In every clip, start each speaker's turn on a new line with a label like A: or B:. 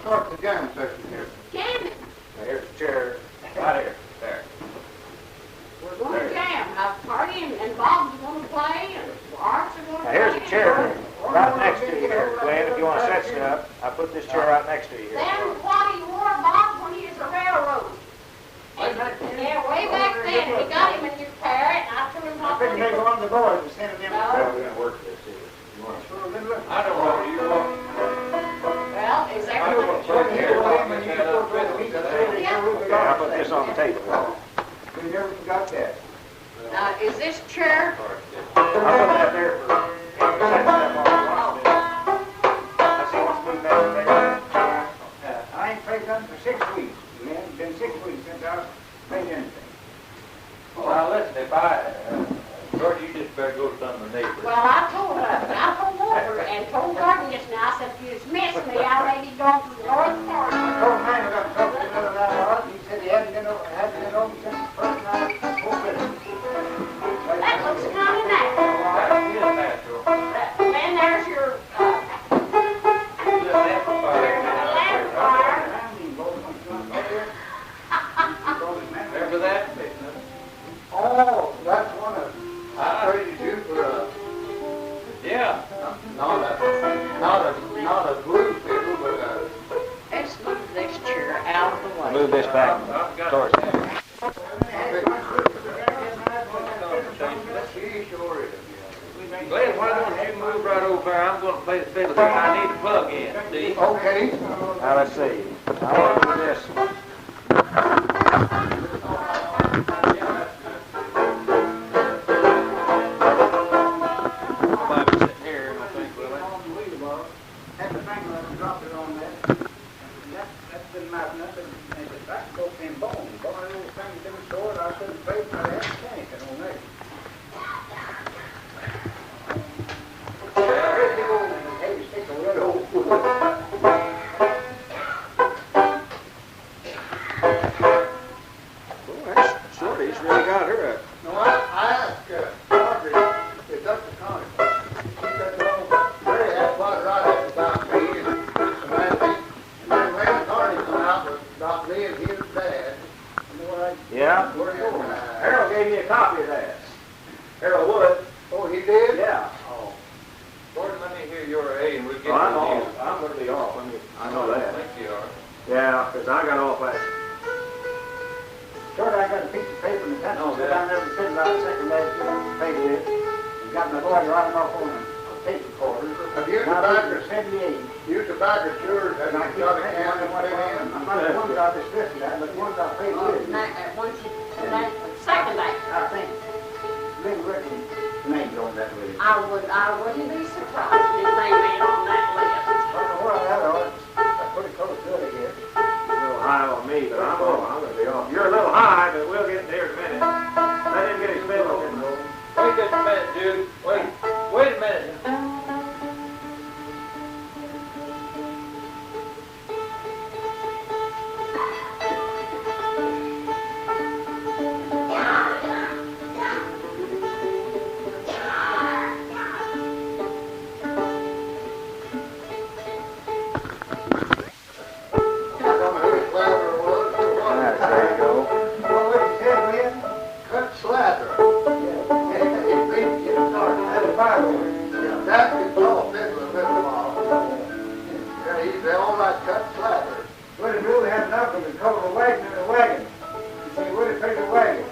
A: start the jam session here.
B: Jamming.
C: Now, here's the chair. Right here. There.
B: We're going to jam. Party and Bob's going to play, and Art's are going to play.
C: Now, here's a chair right next to you here, Glenn, if you want to set stuff. I put this chair right next to you here.
B: Then what he wore, Bob, when he was a railroad. And, yeah, way back then, we got him a new pair, and I told him
A: I figured maybe one of the boys was sending them.
C: Well, we're going to work this here. You want to?
A: I don't know. You want?
B: Well, is
A: I don't want to put it here.
C: Okay, I'll put this on the table.
A: We never forgot that.
B: Is this chair?
C: I'll put that there for setting stuff on the watch. I see what's moving that.
A: I ain't paid nothing for 6 weeks. Man, it's been 6 weeks since I've paid anything.
D: Now listen, if George, you just better go to some of the neighbors.
B: Well, I told Walter and told Gordon just now, I said, if you just miss me, I may be going to the North Park.
A: I told him I got talking to another guy, Art, and he said he hadn't been over since the first night before Fiddle.
B: That looks kind of natural.
D: That is natural.
B: And there's your
D: Amplifier.
B: lamplifier.
D: Remember that?
A: Oh, that's one of, I traded you for
D: Yeah.
A: not a blue fiddle, but
B: Let's move this chair out of the way.
C: Move this back towards you.
D: Glenn, why don't you move right over there? I'm going to play the fiddle here. I need a plug in, see?
A: Okay.
C: Now, let's see. I want to do this. Might be sitting here, I don't think, will it?
A: Had the finger and dropped it on that. And that's been mounting up, and the back broke them bones. Boy, the little thing's been stored, I couldn't pay for that anything on that. Here's the old, heavy stick of red old wood.
C: Boy, that's Shorty's really got her up.
A: No, I asked Audrey, the Dr. Connie, she said, no, Barry had one right up about me, and then when Connie come out with about me and his dad, you know what
C: Yeah?
A: where you going?
C: Harold gave me a copy of that. Harold Wood.
A: Oh, he did?
C: Yeah.
A: Oh.
D: Gordon, let me hear your A and we'll get
C: Well, I'm
D: to you.
C: off. I'm going to be off. I know
D: I
C: that.
D: think you are.
C: Yeah, because I got off last.
A: Short, I got a piece of paper and a pencil
C: No,
A: that I never sitting about a second last year, paid with, and got my boy writing off on a tape recorder. Have you tobacco? 78. You tobacco yours, have you got a can to put in? I'm not the one got this listed at, but the one got paid with.
B: Second day.
A: I think Lynn Rickman's name's on that list.
B: I wouldn't be surprised if they made on that list.
A: I don't know where I had it. That's pretty close to it, I guess.
C: A little high on me, but I'm going to be off. You're a little high, but we'll get there in a minute. Let him get his fiddle.
D: Wait just a minute, Jude. Wait a minute.
C: There you go.
A: Well, what he said, Lynn? Cut slather. That guitar fiddler, yeah, he's the all right cut slather. Would it really have nothing to cover a wagon in a wagon? You see, would it take a wagon?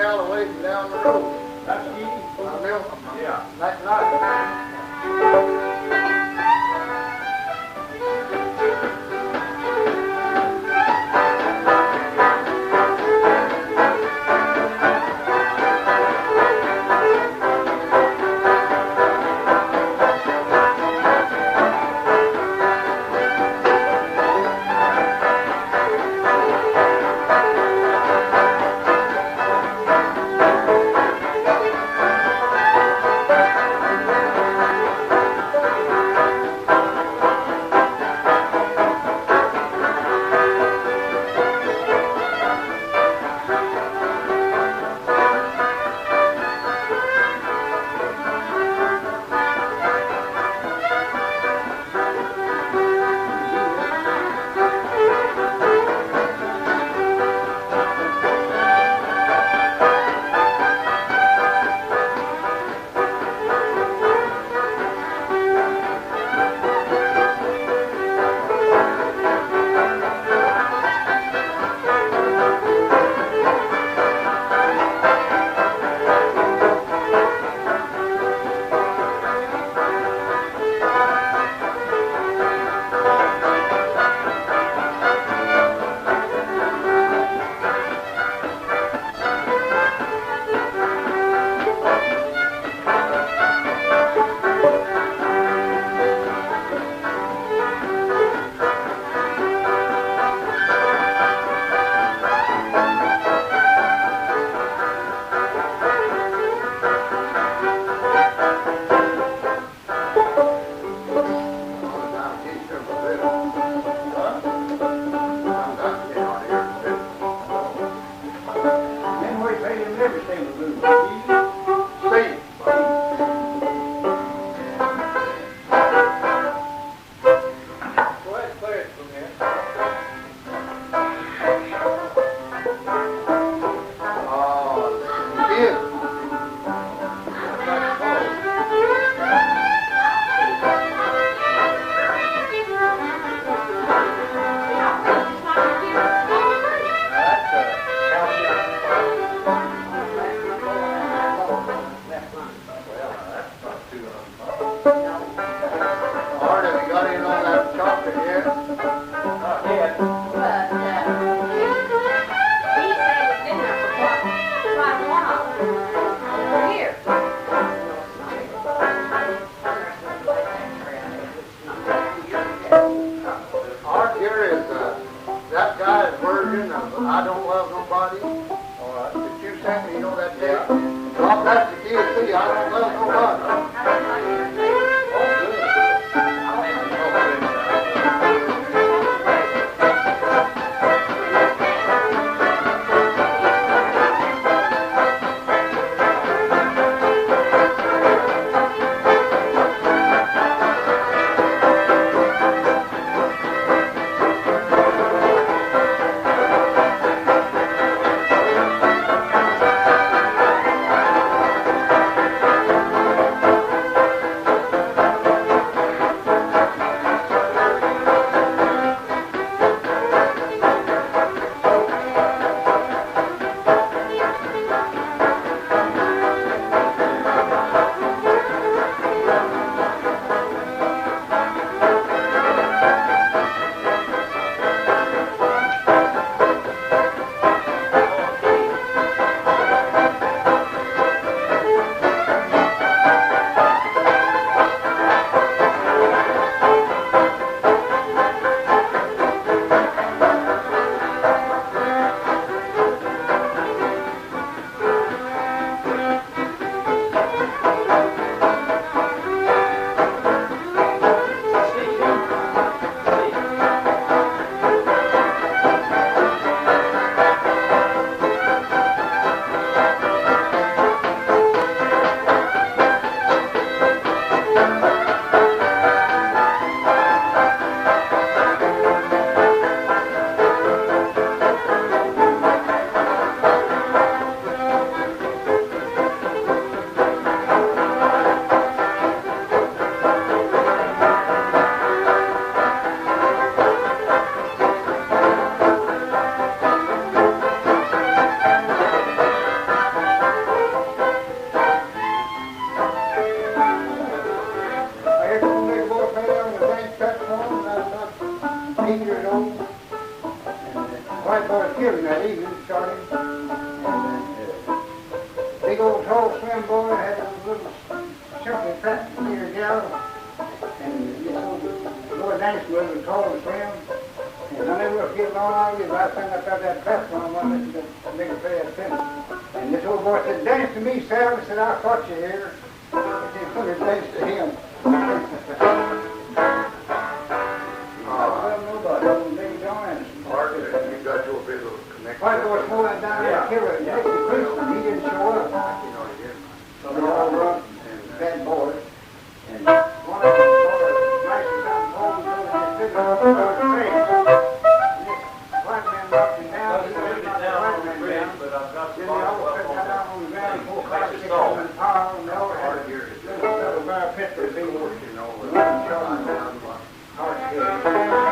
A: alley away from down the road.
C: That's easy.
A: I know.
C: Yeah.
A: That's nice. big old tall slim boy had a little chunky fat ear gal. And this old boy danced with him, tall and slim. And I never was getting on all these. I think I felt that platform on this big fat Fiddle. And this old boy said, dance to me, Sal. He said, I caught you here. I said, put his dance to him.
E: You got your Fiddle connected.
A: White boy smoking down there, killer, and he didn't show up.
E: You know he didn't.
A: So they all run, bad boys. And one of them started smashing something home and they took it over the face. And this white man knocked him down. He knocked the white man down. Then they all put that out on the ground, 4, 5, 6 on the power, and they all had a little bar pistol being running shot down Archie Gold.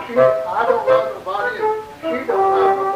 A: I don't love nobody, and she don't love nobody.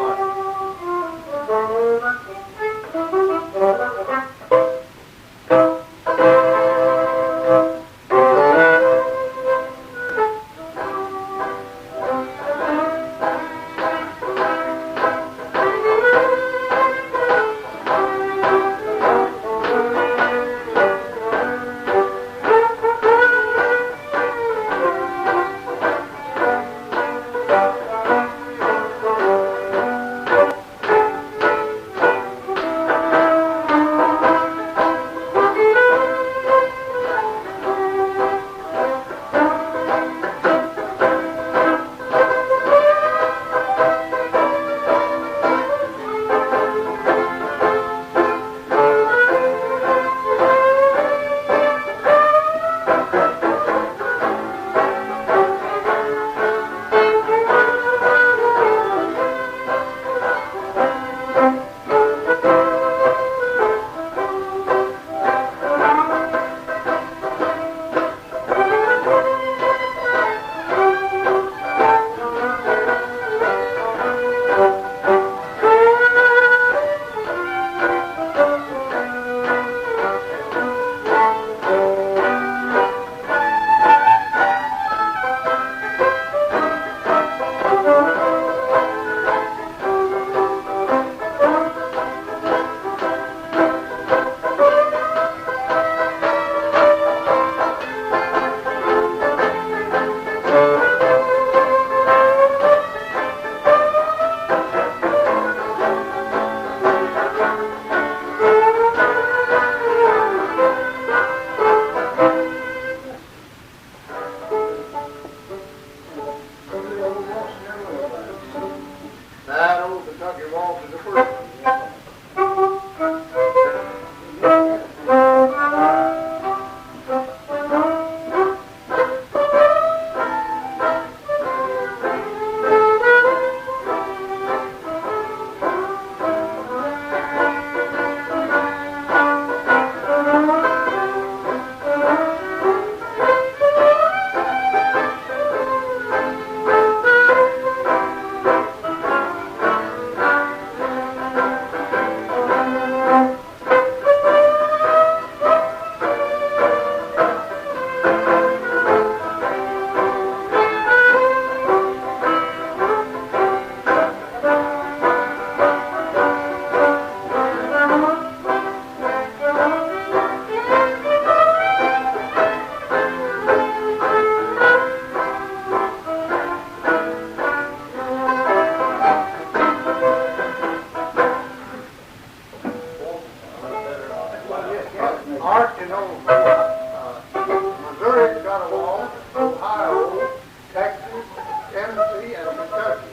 A: Kentucky.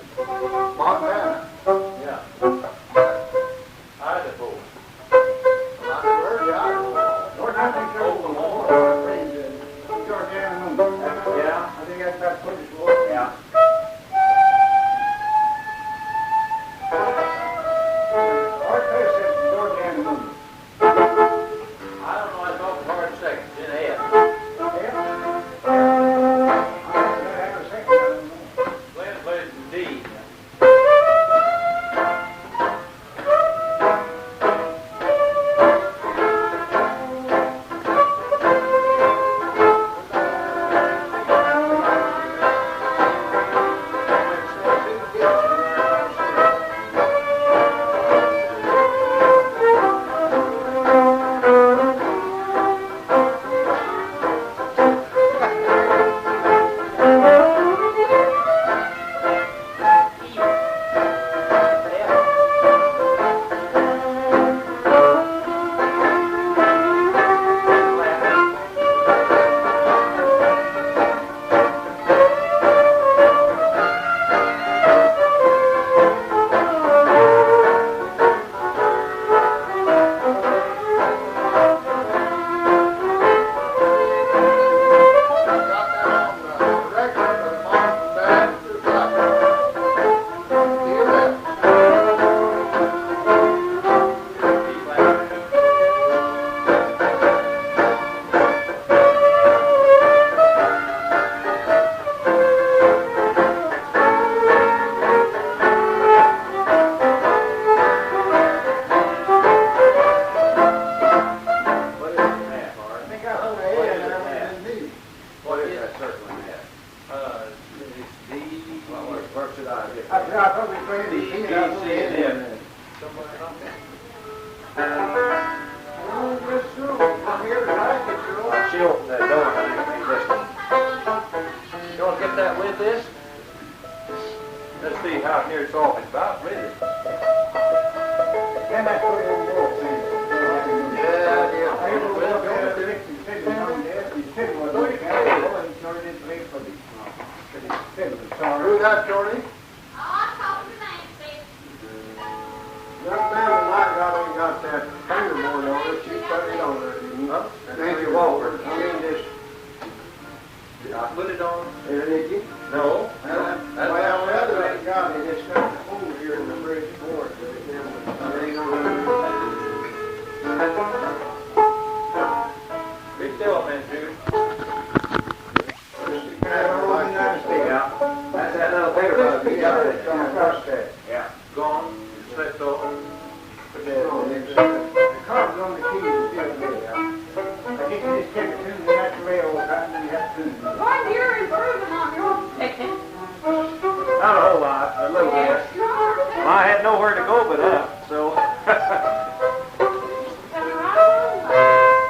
A: Montana.
D: Yeah. Idaho.
A: Well, I never heard of Idaho.
C: Or not in
D: Oklahoma.
C: Georgia.
D: Yeah.
C: I think that's about 24.
D: Yeah.
C: Art Galbraith says Georgia and the moon.
D: I don't know, I thought the hard seconds in F. Glenn plays in D. She opened that door and I think he's listening. You want to get that with this? Let's see how near it's off. It's about with it.
C: Then that's what it was.
A: Yeah, Who's that, Shorty?
B: Oh, I talked to Nancy.
A: That man tonight got that fingerboard on it. She put it on there, didn't you? Nancy Walker. I mean, this.
D: Did I put it on?
A: Did you?
D: No.
A: Well, the other ain't got it. It's got the hole here in the bridge for it, but it never, ain't no.
D: Be still a minute, Jude.
C: That's that little paper bug. You got it.
D: Yeah. Gone. Slipped over.
C: The carbon on the keys is still there. I think you just kept it tuned, and that's the rail, and then you have to tune it.
B: Boy, you're improving on your picking.
C: Not a whole lot, a little bit.
B: Yes, you are.
C: Well, I had nowhere to go but up, so.
B: Coming right along.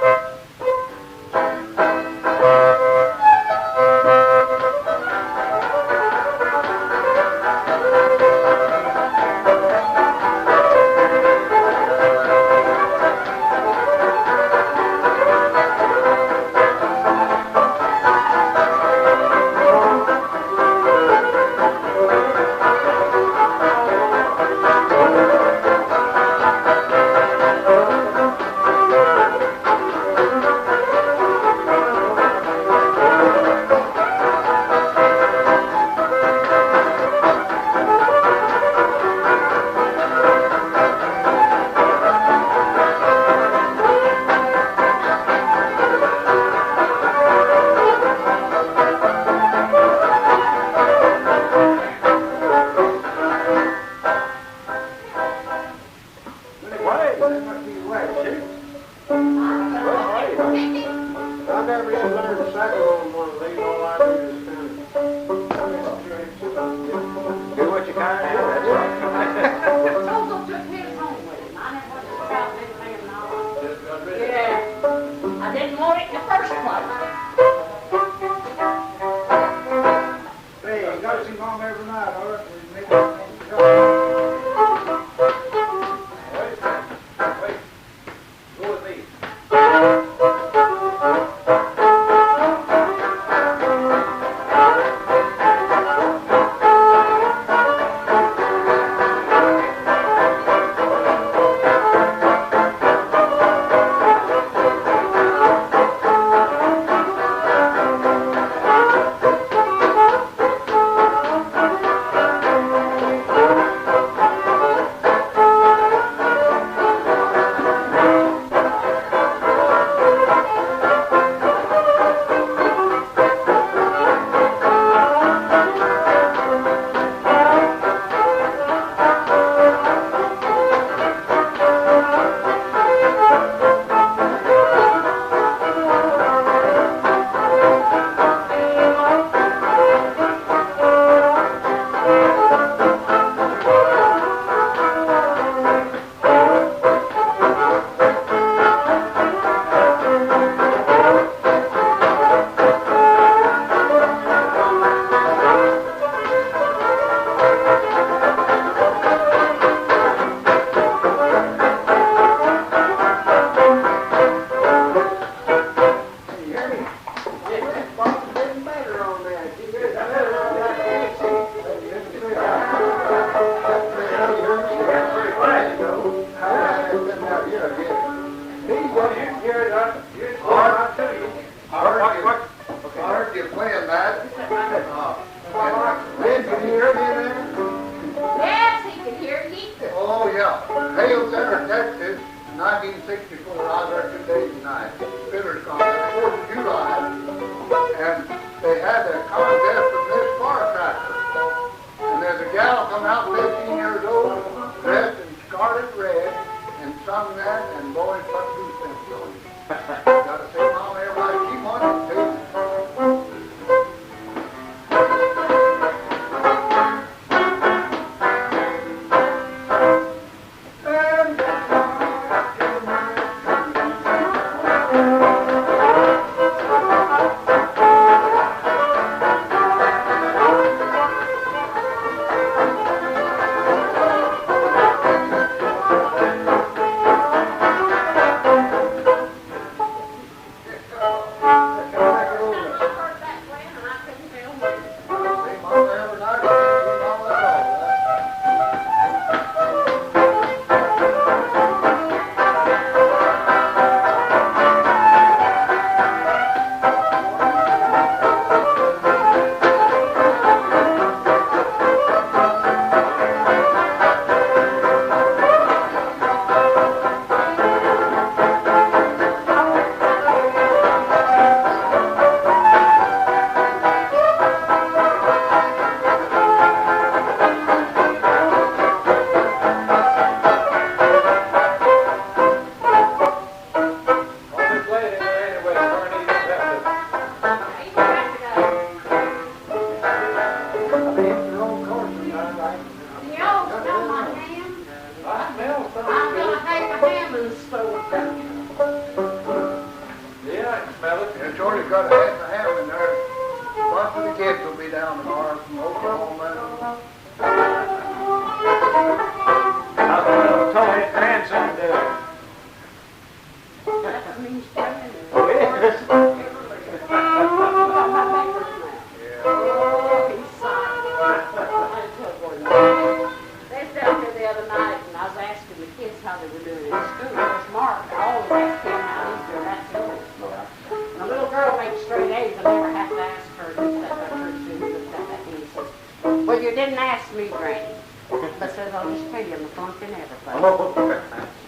A: I never even learned to cycle on one of these. All I do is
C: Do what you kind of do, that's right.
B: Sozo took his home with him. I never went to scout anything and all. Yeah. I didn't want it in the first place.
C: Hey, you got to see Mom every night, all right?
D: Wait. Go with me.
A: Center, Texas, 1964. I was there 2 days and nights. Fiddler's contest, 4th of July. And they had a contest from this far tractor. And there's a gal come out, 15 years old, dressed in scarlet red, and sung that, and boy, it put goosebumps on you. Gotta say, Mom, everybody keep on it, too. And Shorty's got a half a ham in there. A bunch of the kids will be down tomorrow from Oklahoma.
C: How's the little toy grandson doing?
B: That means coming.
C: Oh, yes.
B: He's signed. They was down here the other night, and I was asking the kids how they were doing in school. There's Mark. I always ask him how he's doing at school. And the little girl makes straight A's. I never have to ask her who's that person who's that. And he says, well, you didn't ask me, Granny. But says, I'll just tell you, I'm the front and everything.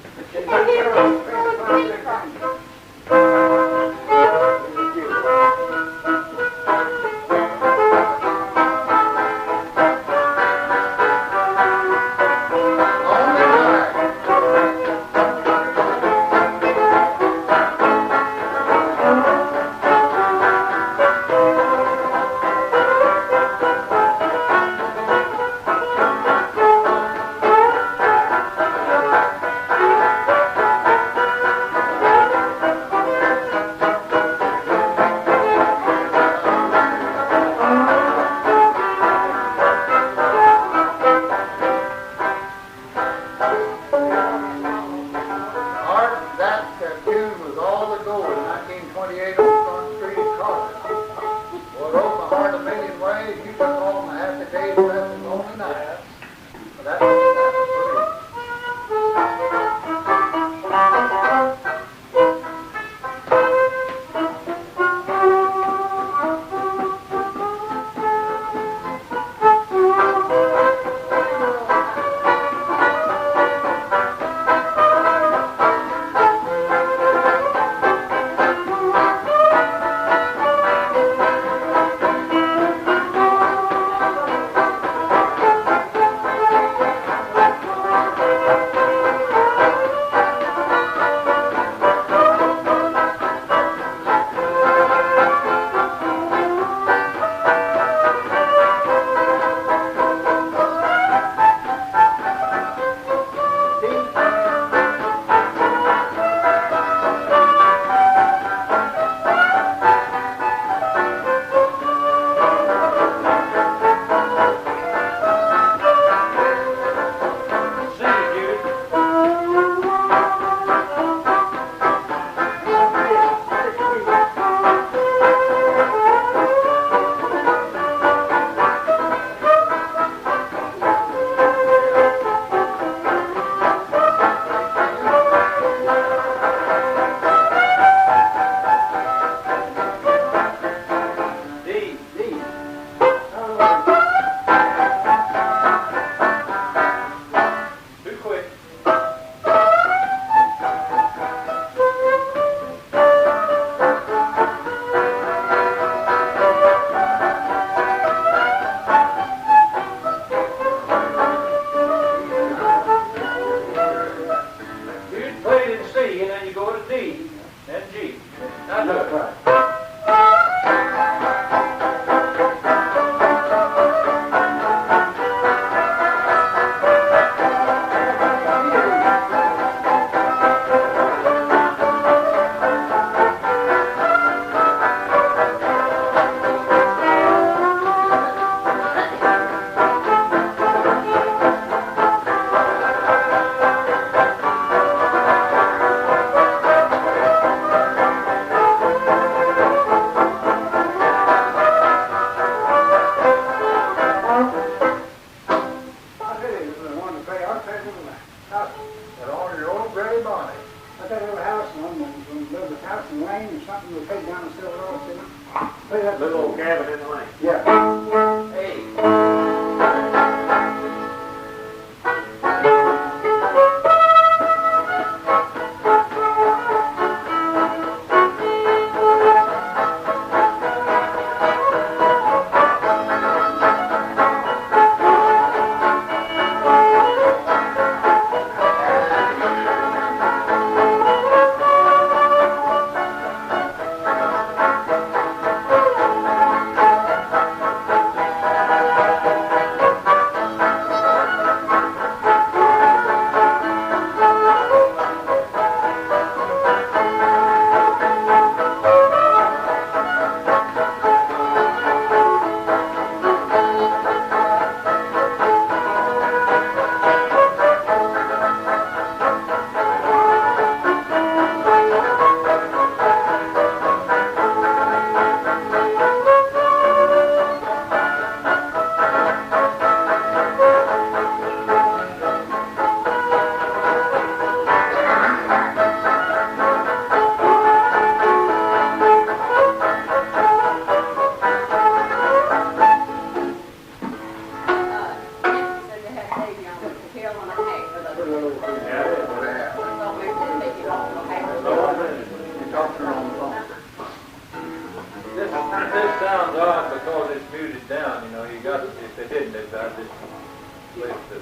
D: place to?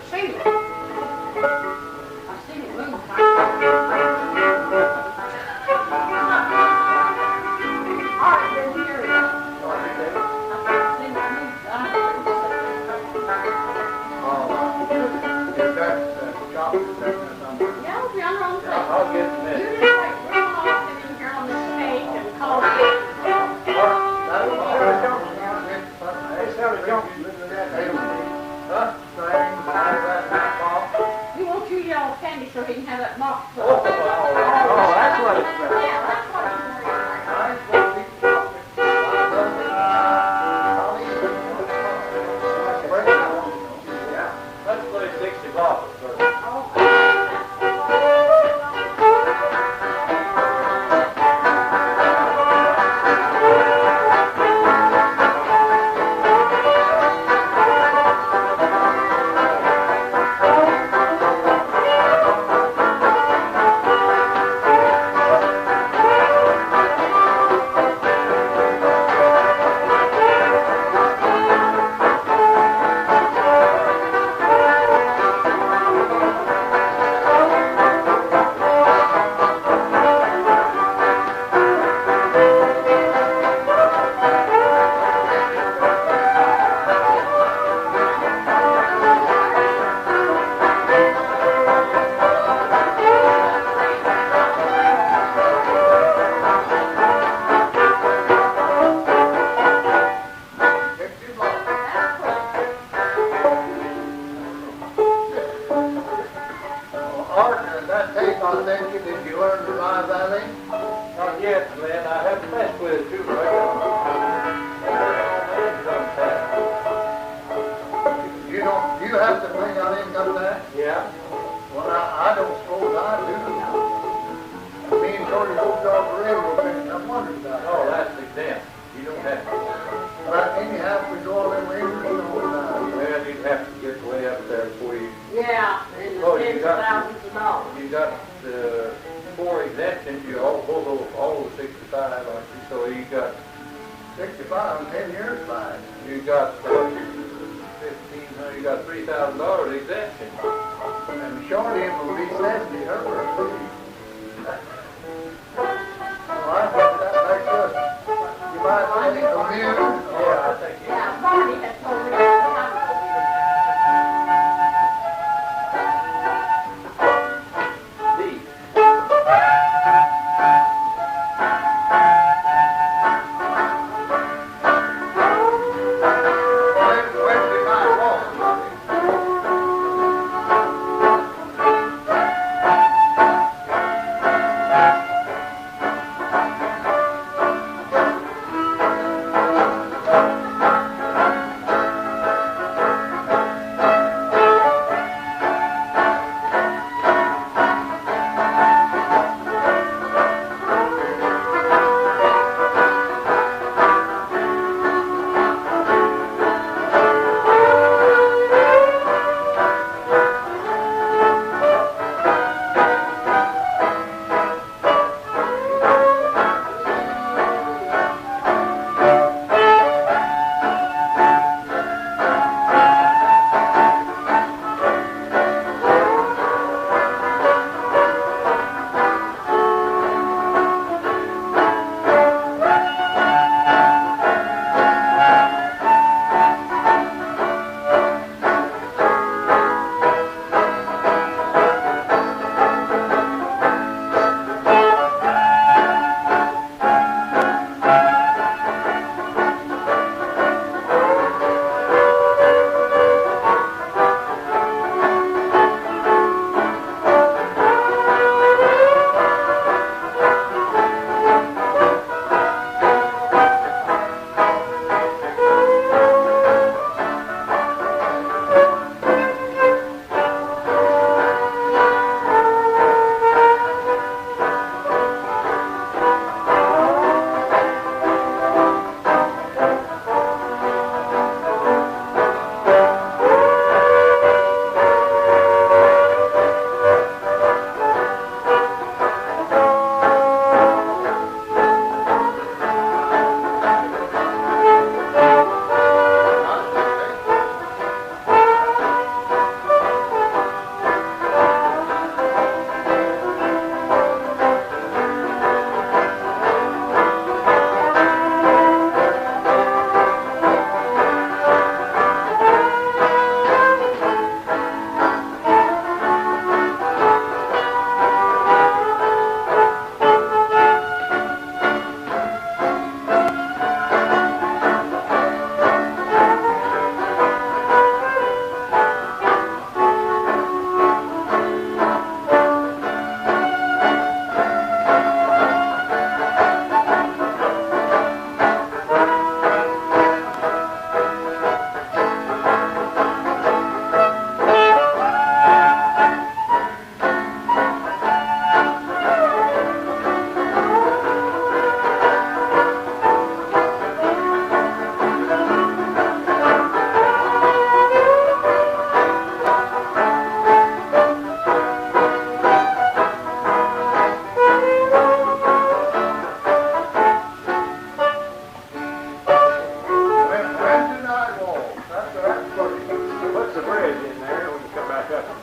B: See it. I seen it move. Art didn't hear it.
A: Sorry, David.
B: I seen it move.
A: Is that shop or something?
B: Yeah, I'll be on the thing.
D: I'll get the
B: You
D: minute.
B: just like run off in here on this page and call it.
A: That's all.
C: They sell the junk, living in that neighborhood.
D: Huh?
B: He wants you to yell candy so he can have that mop.
D: Oh, that's what it's about.
B: Yeah, that's what I'm worried about.
D: Let's play 60 bottles first.
A: Did you learn to ride Valley?
D: Not yet, Glenn. I haven't messed with it too much.
A: You have to bring out income tax?
D: Yeah.
A: Well, I don't suppose I do. Me and Shorty Rickman off the railroad thing, I'm wondering about
D: Oh,
A: that.
D: that's exempt. You don't have to.
A: But anyhow, if we go all them ways, we don't know.
D: Well, you'd have to get way up there before you.
B: Yeah, and
D: Oh,
B: the
D: you
B: tens of
D: got-
B: thousands of dollars.
D: You got 4 exemptions. You all the 65, aren't you? So you got
A: 65 and 10 years by.
D: You got 1,500. You got $3,000 exemption.
A: And Shorty will be 70, her birthday. Well, I think that makes us, you might say, amused.
D: Yeah, I think you.
B: Yeah, Barney had told me that time.
D: D.
A: Wednesday night walk.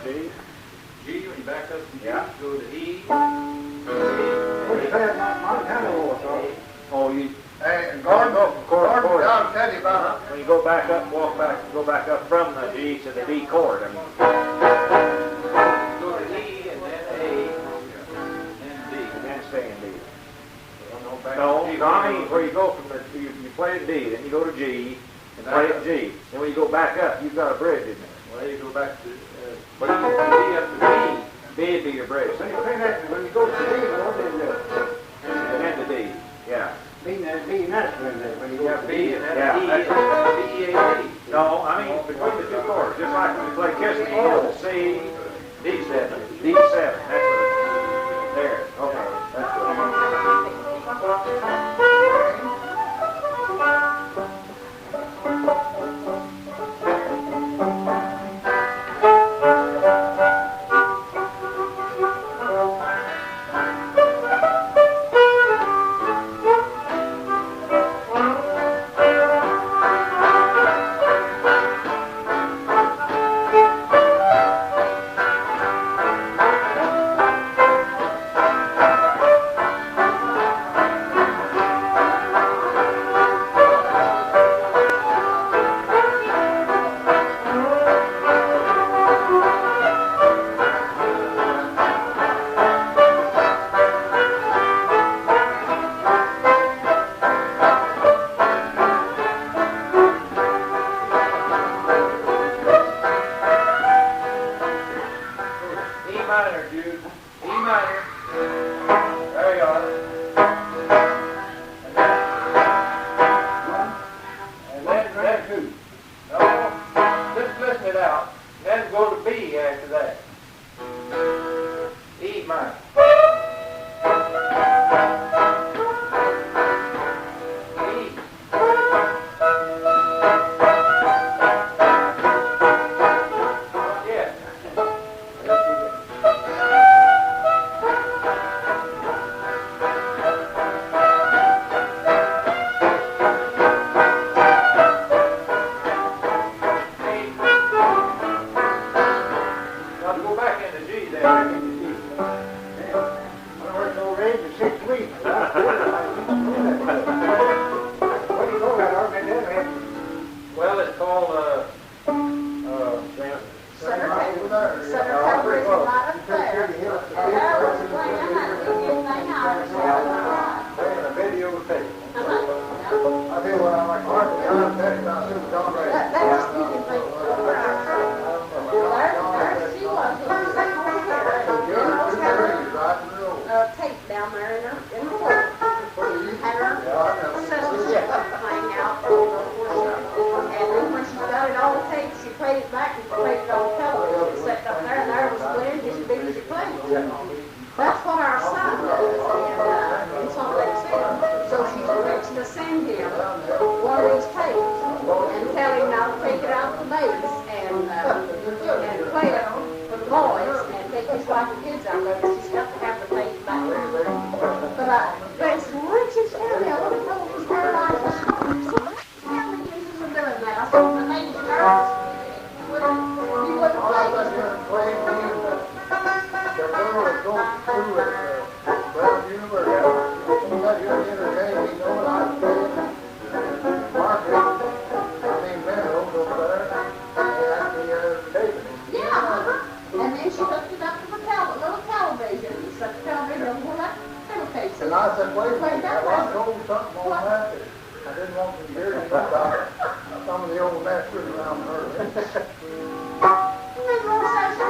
D: G.
F: G, when you back up from G,
D: Yeah.
F: go to E.
E: What'd you say about Montana was,
D: Oh, you,
A: Hey, and
D: Gordon,
A: Gordon,
D: Gordon.
A: I'll tell you about
D: when you go back up, go back up from the G to the D chord. I mean,
F: Go to E and then A, and D.
D: and then stay in D.
F: No, back
D: No,
F: to G.
D: no, I mean where you go from the, you play at D, then you go to G, and play at G. Then when you go back up, you've got a bridge in there.
F: Well, you go back to, but you can D up to
D: B would be your bridge.
E: So you play that, when you go to D, what is it?
D: And then to D, yeah.
E: B, that's when you
F: B.
E: go
F: Yeah,
E: to
F: B,
E: D.
F: and then
D: Yeah,
F: E,
D: that's-
F: and B, A, D.
D: No, I mean between the two chords, just like when you play Kiss the Bull, C, D7, D7, that's what it, there, okay, that's what it is.
F: Minor, Jude. E minor. There you are. And then two. No, just listen it out. Then go to B after that. E minor. E. Yeah. Now go back into G there.
E: I worked over 8 to 6 weeks. Where do you go, that Armageddon?
F: Well, it's called
B: Center Calvary's right up there. And there was playing that Indian thing I was
E: Playing a videotape.
B: Uh-huh.
A: I tell you what I like, I'll tell you about Super Galbraith.
B: That was Indian thing. There she was, little second over here.
A: You're
B: And those
A: two
B: had
A: trees right in the road.
B: her tape down there in the hole. Had her censorship thing out. And then when she got it all taped, she played it back and played it on television. Sat up there and there was Glenn just as big as you played. That's what our son does in Salt Lake City. So she's fixing to send him one of these tapes and tell him now to take it out the bass and play it for the boys and take his wife and kids out there. She's got to have the tape back. But it's Richard's area. Look at those paradise. How many uses of doing that? I said, the lady's nervous. You wouldn't
A: All I was
B: play.
A: going to claim to you that the girl is going through at Brown University. She got here to entertain me, know what I was doing. Margaret, I mean, Banjo over there, they actually taping it.
B: Yeah, uh-huh. And then she hooked it up to the little television. And set the television over where that television.
A: And I said, wait a minute, I was told something on that that I didn't want to hear anything about some of the old masters around her.
B: And then Rose said she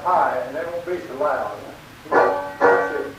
F: high, and they won't be so loud. That's it.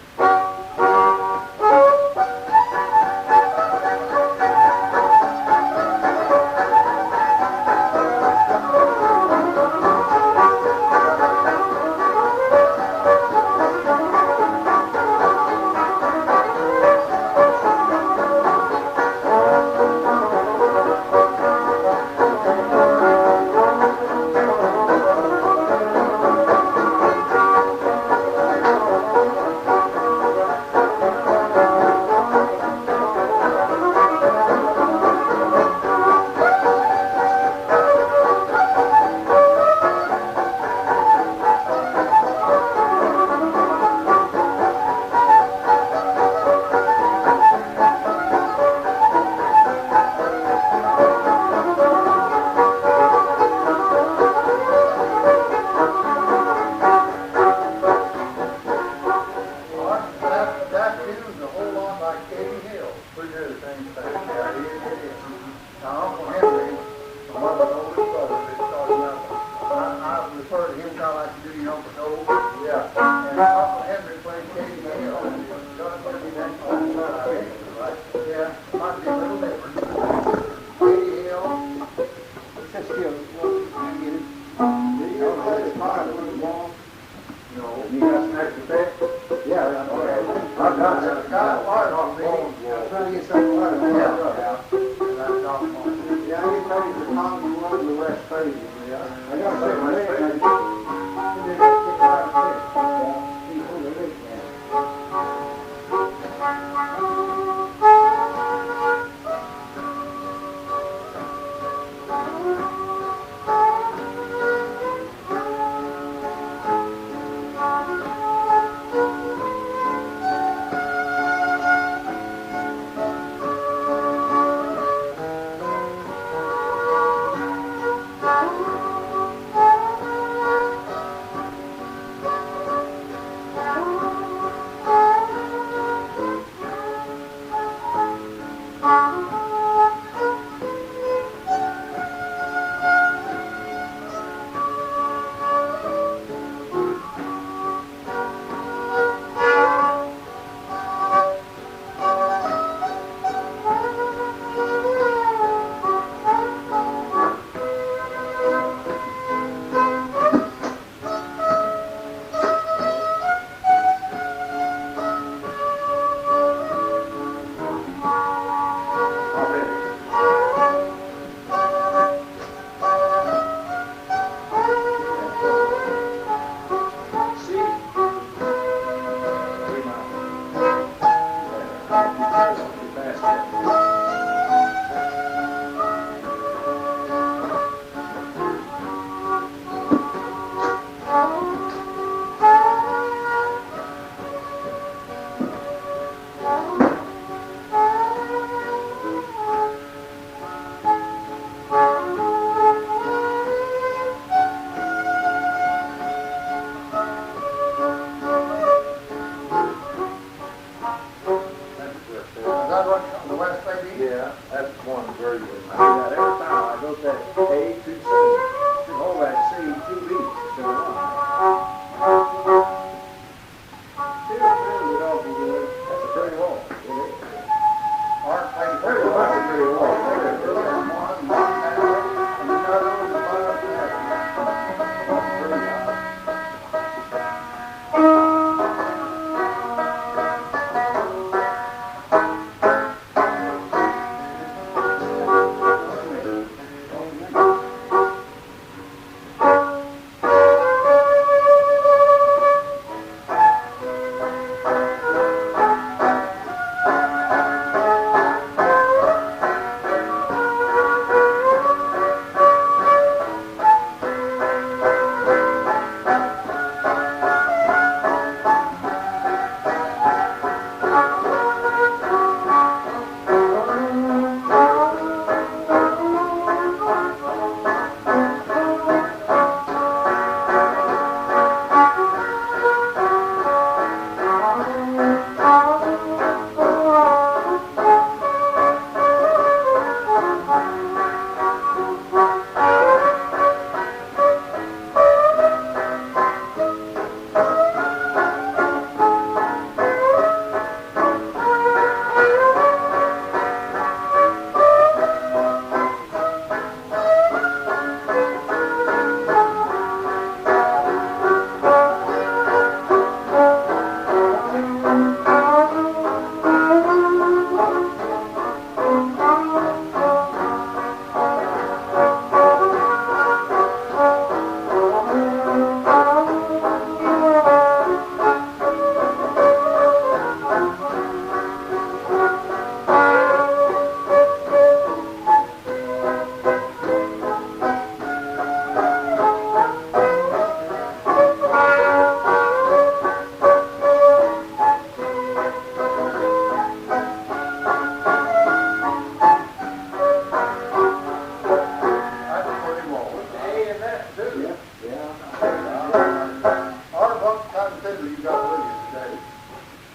A: fiddle you got with you today?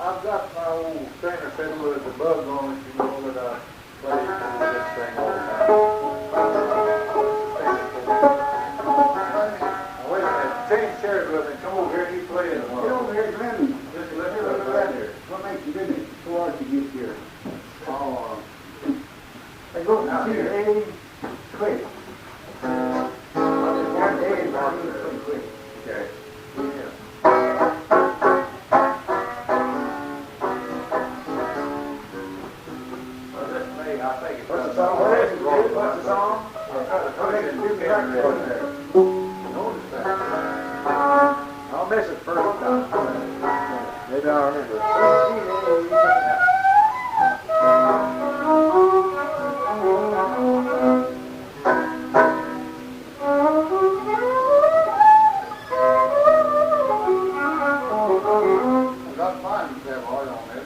F: I've got my old Trainer fiddle with the bug on it, you know, that I play this thing all the time. Now, wait a minute, change chairs with me, come over here and you play it.
E: Get over here, Glenn.
F: Just let me
E: Look
F: look
E: right
F: right
E: here.
F: here.
E: What makes you do this? So Archie gets here. Oh, they go to see Dave quick. Got Dave right here pretty quick.
F: Okay.
E: Yeah.
F: Well, this may, I think it's.
D: What's the song? What is it, Jude? What's the song?
F: I'll try to put it in the camera there. Notice that.
D: I'll miss it first time. Maybe I'll remember.
A: I got mine to have hard on this.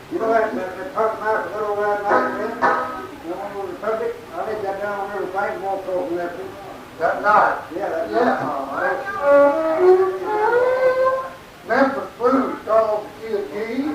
E: You know that parking lot, the little red light in? The one with the public? I think that down on everything, walked over there.
A: That night.
E: Yeah, that
A: Memphis Blues, called the Key.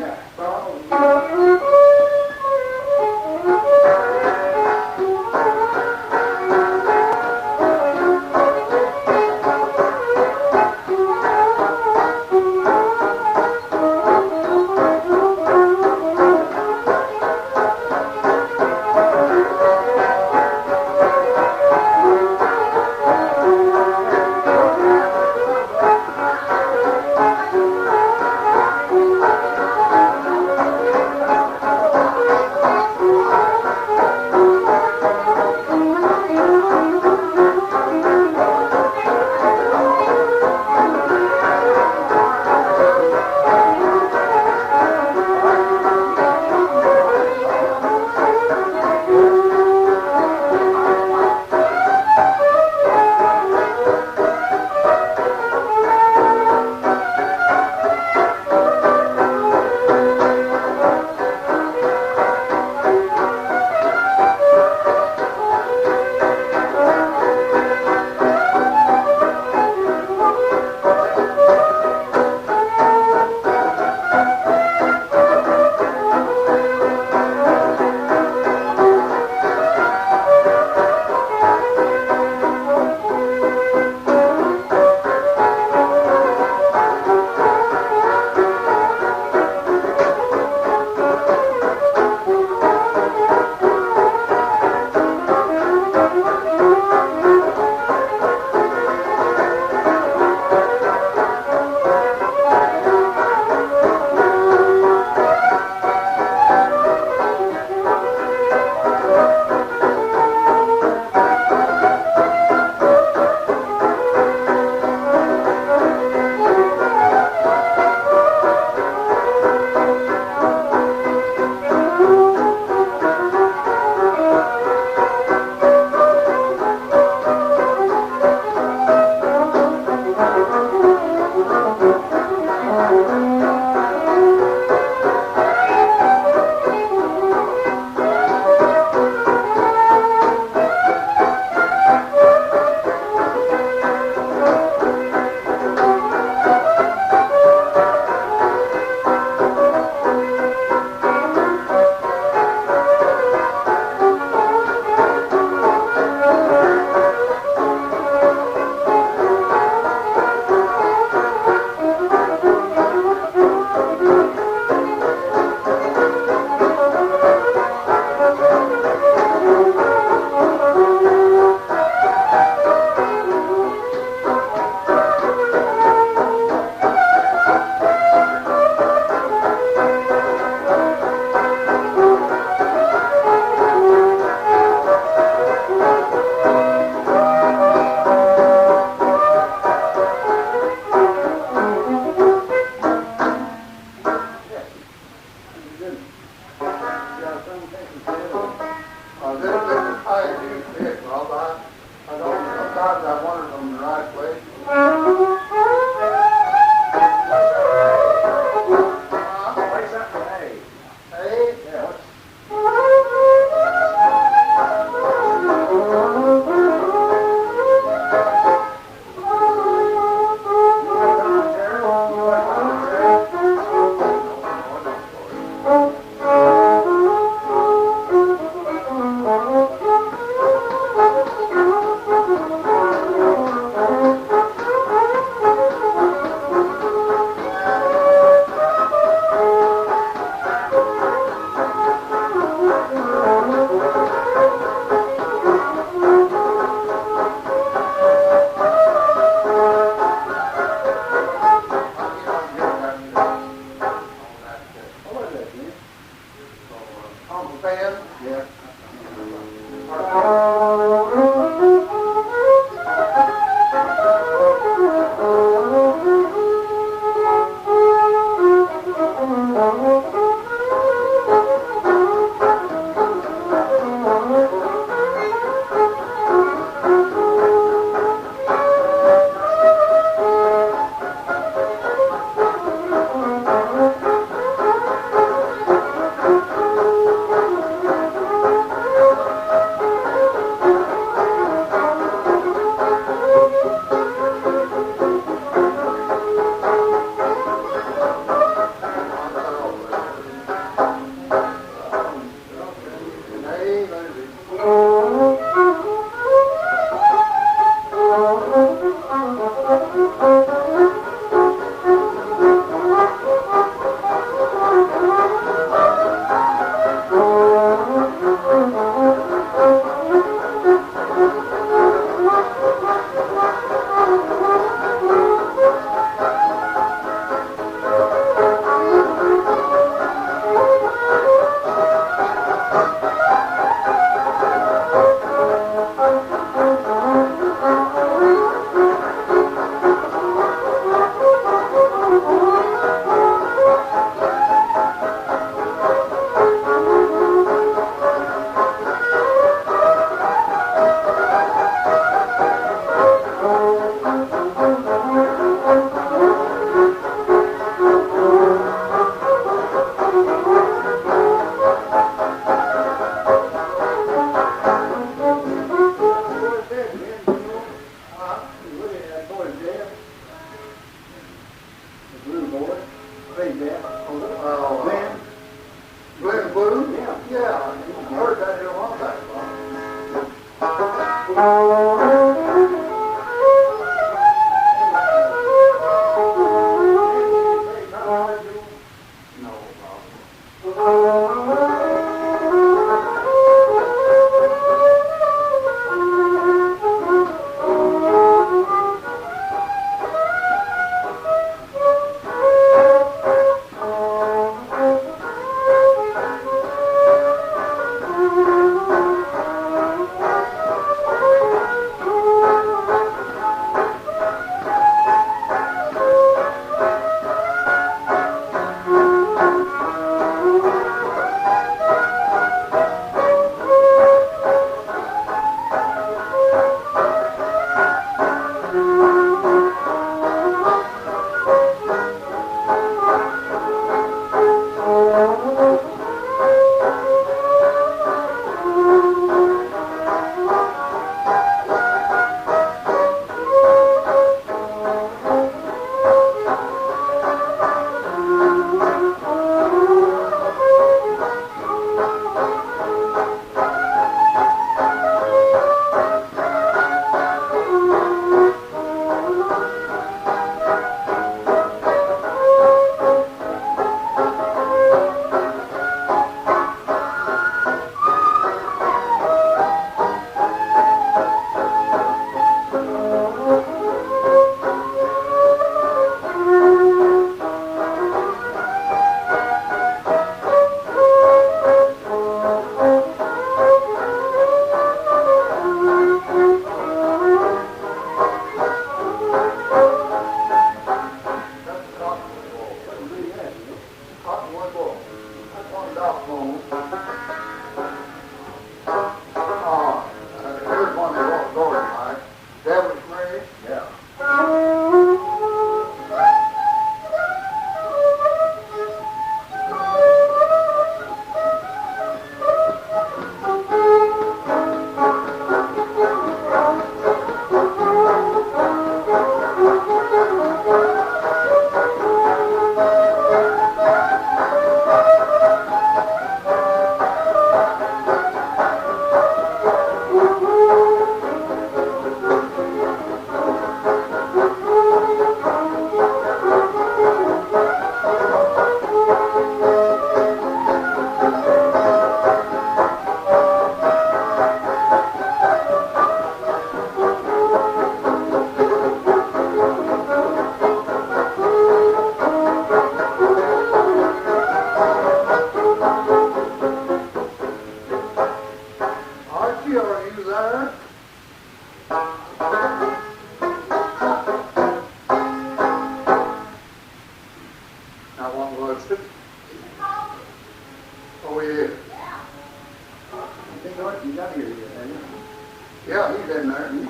A: Yeah, he's in there.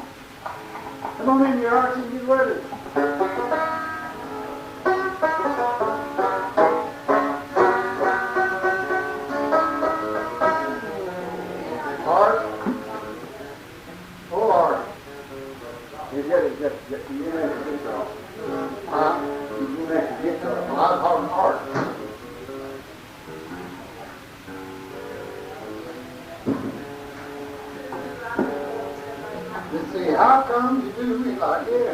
E: Come on in here, Archie, get ready.
A: Art? Oh, Art.
E: You get it, get it off.
A: Huh?
E: You make it get off.
A: I'm calling Art. You see, how come you do me like this?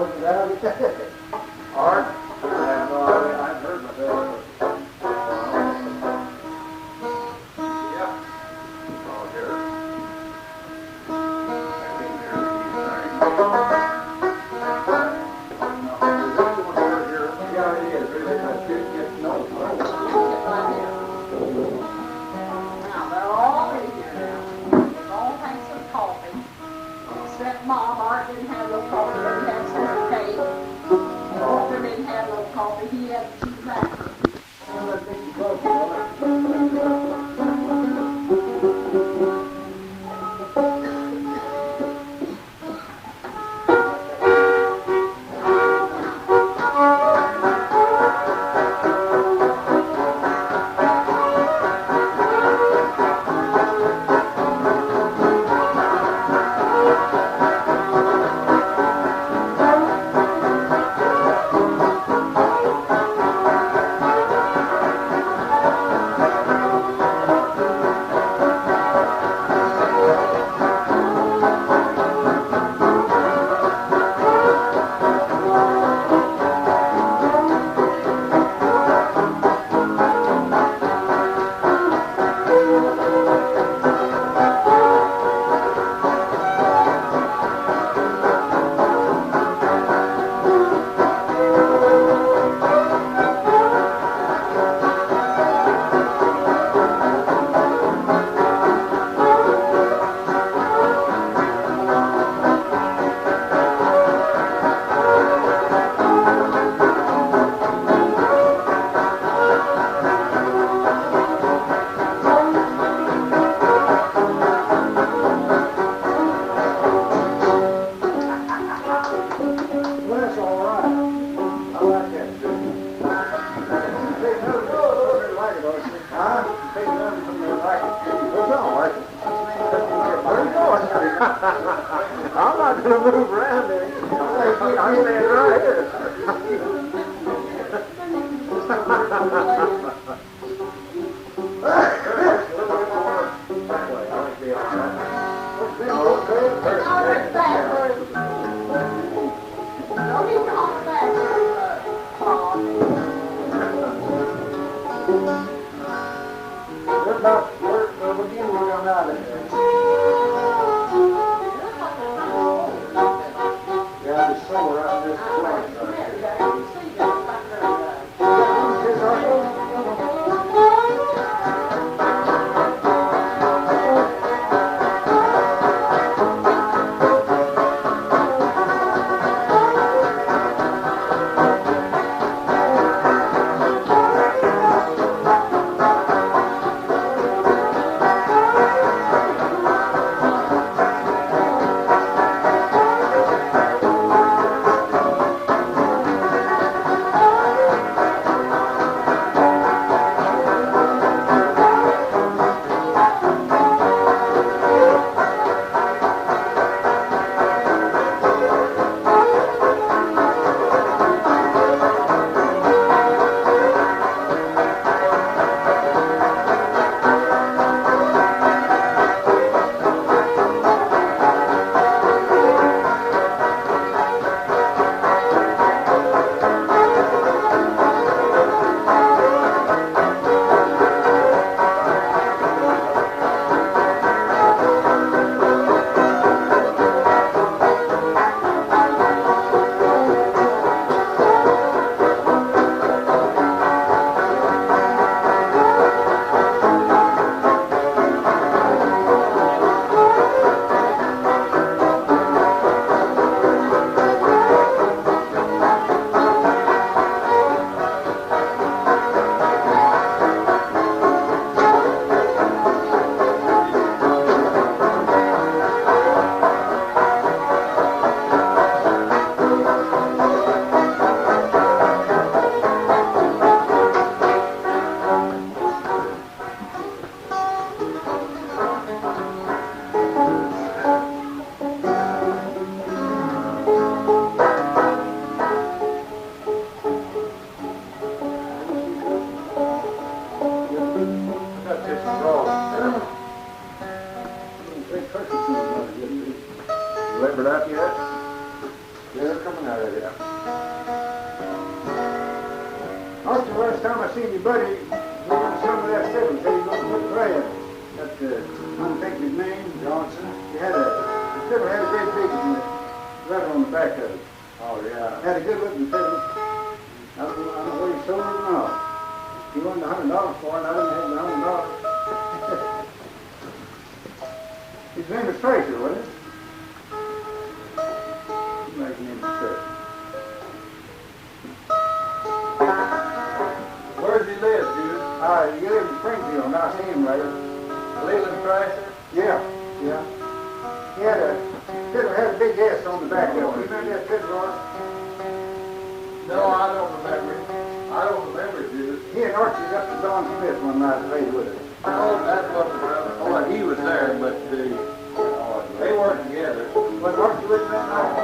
E: working it out.
D: Art? I have no idea. I've heard myself.
A: Yep.
D: Oh, here. Yeah, it is. Really, that's good. Get to know.
B: Now, they're all in here now. They've all had some coffee. Except Mom, Art didn't have no coffee, didn't have some cake. Walter didn't have no coffee, he had cheap crackers.
D: I'm not going to move around there. I'm staying right here. Limbered up yet?
E: Yeah, they're coming out of there. Also, last time I seen your buddy, he got some of that fiddle. Said he was going to put play at that, I don't think his name, Johnson. He had the fiddle had a great big letter on the back of it.
F: Oh, yeah.
E: Had a good looking fiddle. I don't know where he sold it or not. He wanted $100 for it, and I didn't have the $100. His name was Fraser, wasn't it? Making him sick.
F: Where does he live, Jude?
E: He lived in Springfield, and I see him later.
F: Leland Thrasher?
E: Yeah, yeah. He had a fiddle had a big S on the back of it. You remember that fiddle, Art?
F: No, I don't remember it. I don't remember it, Jude.
E: He and Archie was up to Don Smith one night and played with it.
F: Oh, that wasn't brother. Oh, he was there, but they weren't together.
E: Was Archie with that night?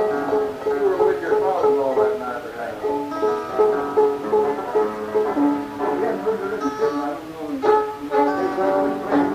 F: You were with your father-in-law that night, or hang on.
E: He had a good looking fiddle. I don't know. They played with him.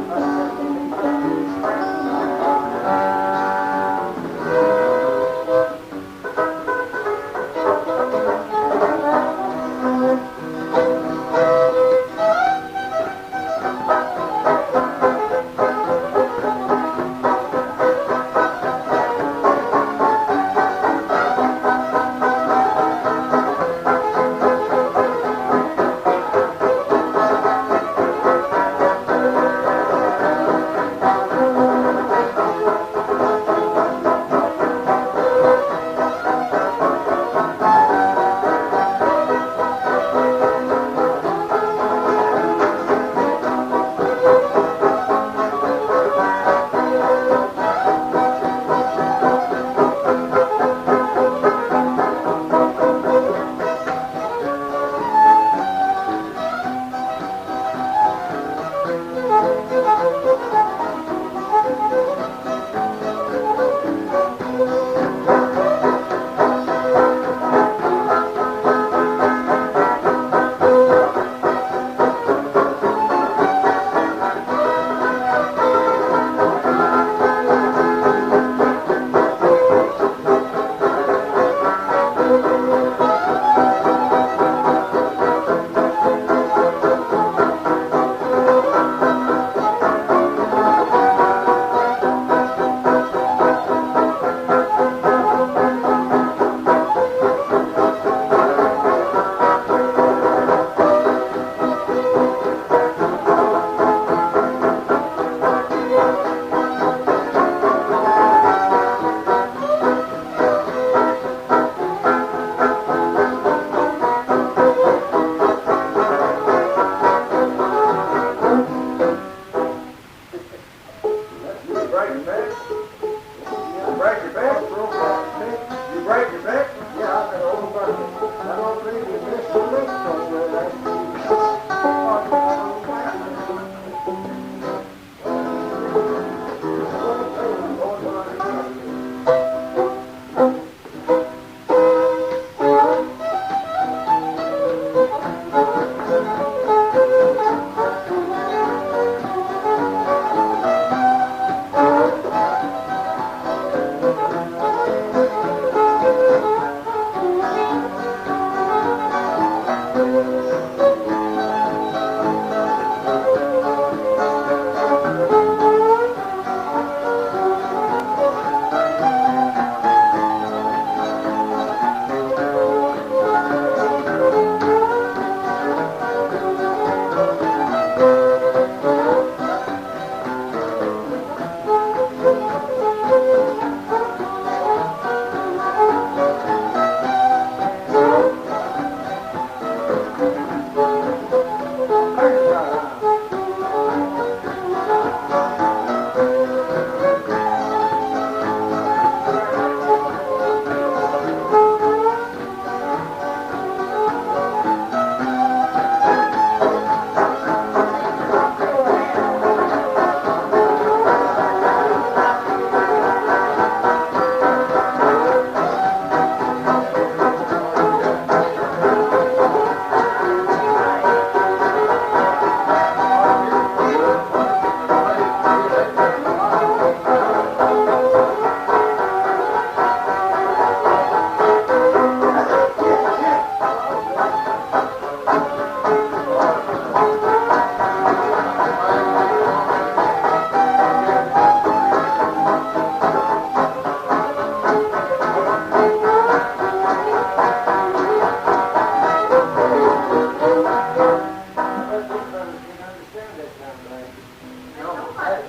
E: No, ask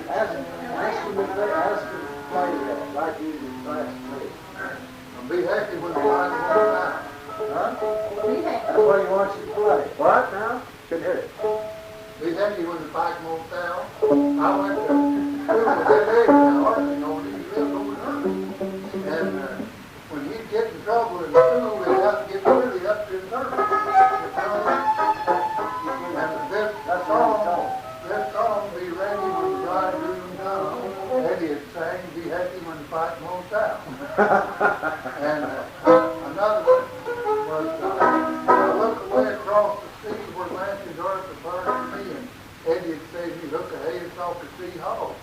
E: him to play that, like you did last week.
A: I'll be happy when the fight won't out.
E: Huh? That's what he wants you to play. What now? Couldn't hear it.
A: Be happy when the fight won't out. I went to school with that age now, Archie Gold, he lived over there. And when he'd get in trouble in school, he'd have to get really up to his nerves. And this song, Be Ready When the Bridegroom Comes, Eddie'd sang, Be Happy When the Fight Won't Out. And another one was, I look away across the sea where Lancashire Earth is hard to me, and Eddie'd say, You look ahead, it's off the sea hall.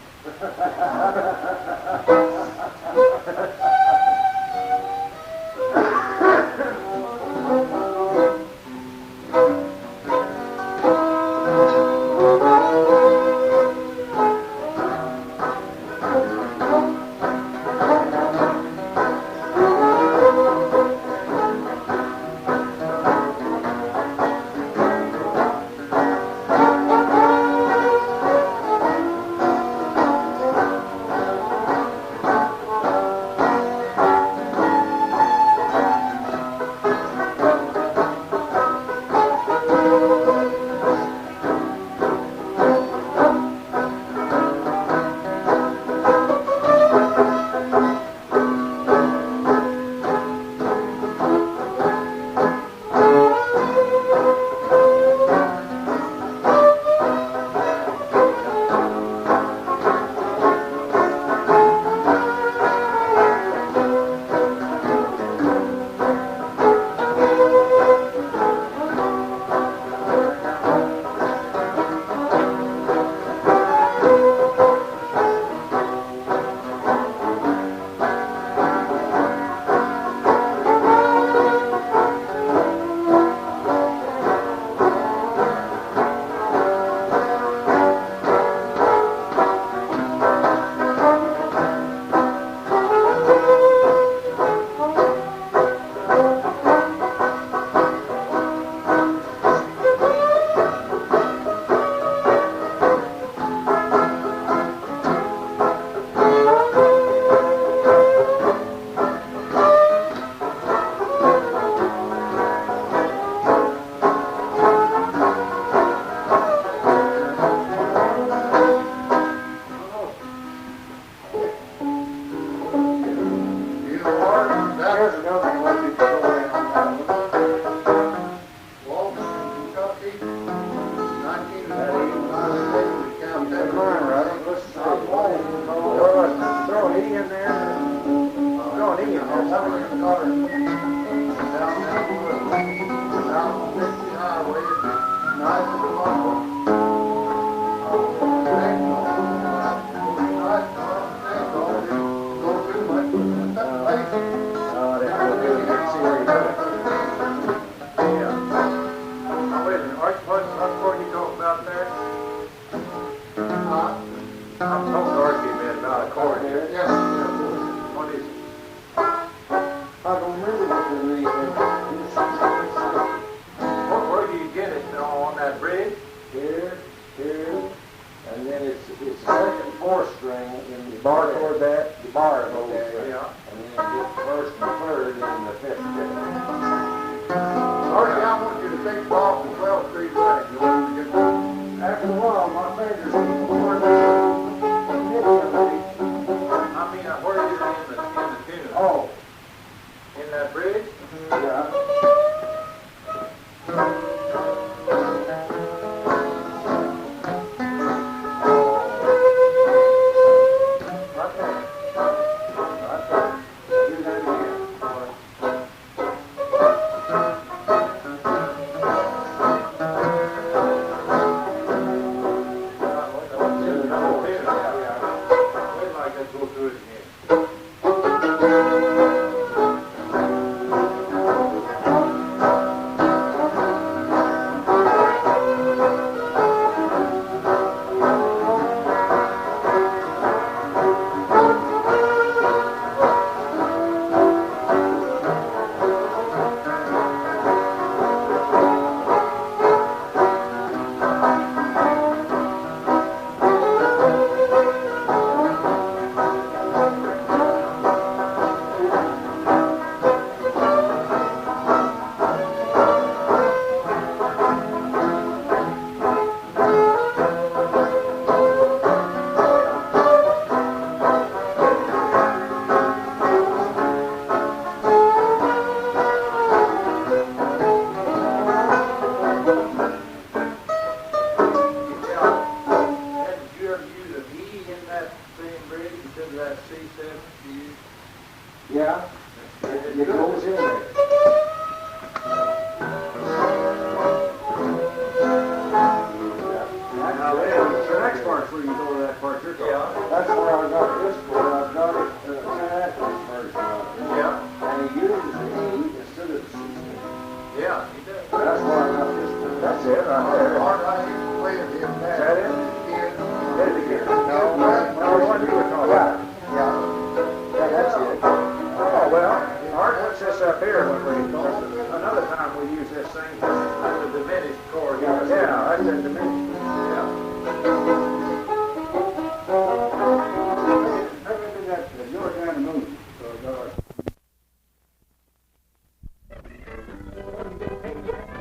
F: that same bridge because of that C7 you used?
E: Yeah. It goes in there.
D: Now, the next part's where you go to that part you're talking about.
E: That's where I got this for. I got it at first.
F: Yeah.
E: And he uses the E instead of the C.
F: Yeah, he does.
E: That's where I got this for. That's it right there.
A: Art, I used to play with him
D: Is
A: back.
D: that it? Hit it again. No, the one you were talking about.
E: Yeah, that's it.
D: Oh, well, Art, what's this up here? Another time we use this thing.
F: That's a diminished chord.
D: Yeah, that's a dimension.
F: Yeah.
E: Let me do that to George and the Moon. So I got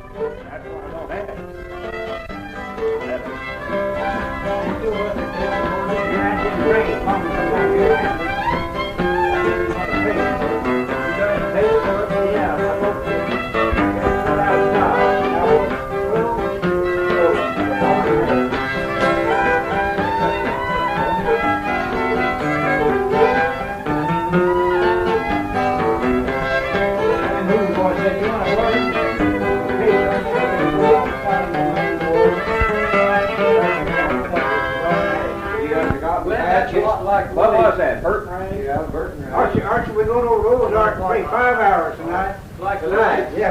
D: That's why I don't have it. What was that, Burton Range?
E: Yeah, Burton Range.
C: Archie, we're going over Ozarks for 5 hours tonight.
F: Like a
C: Tonight, yeah.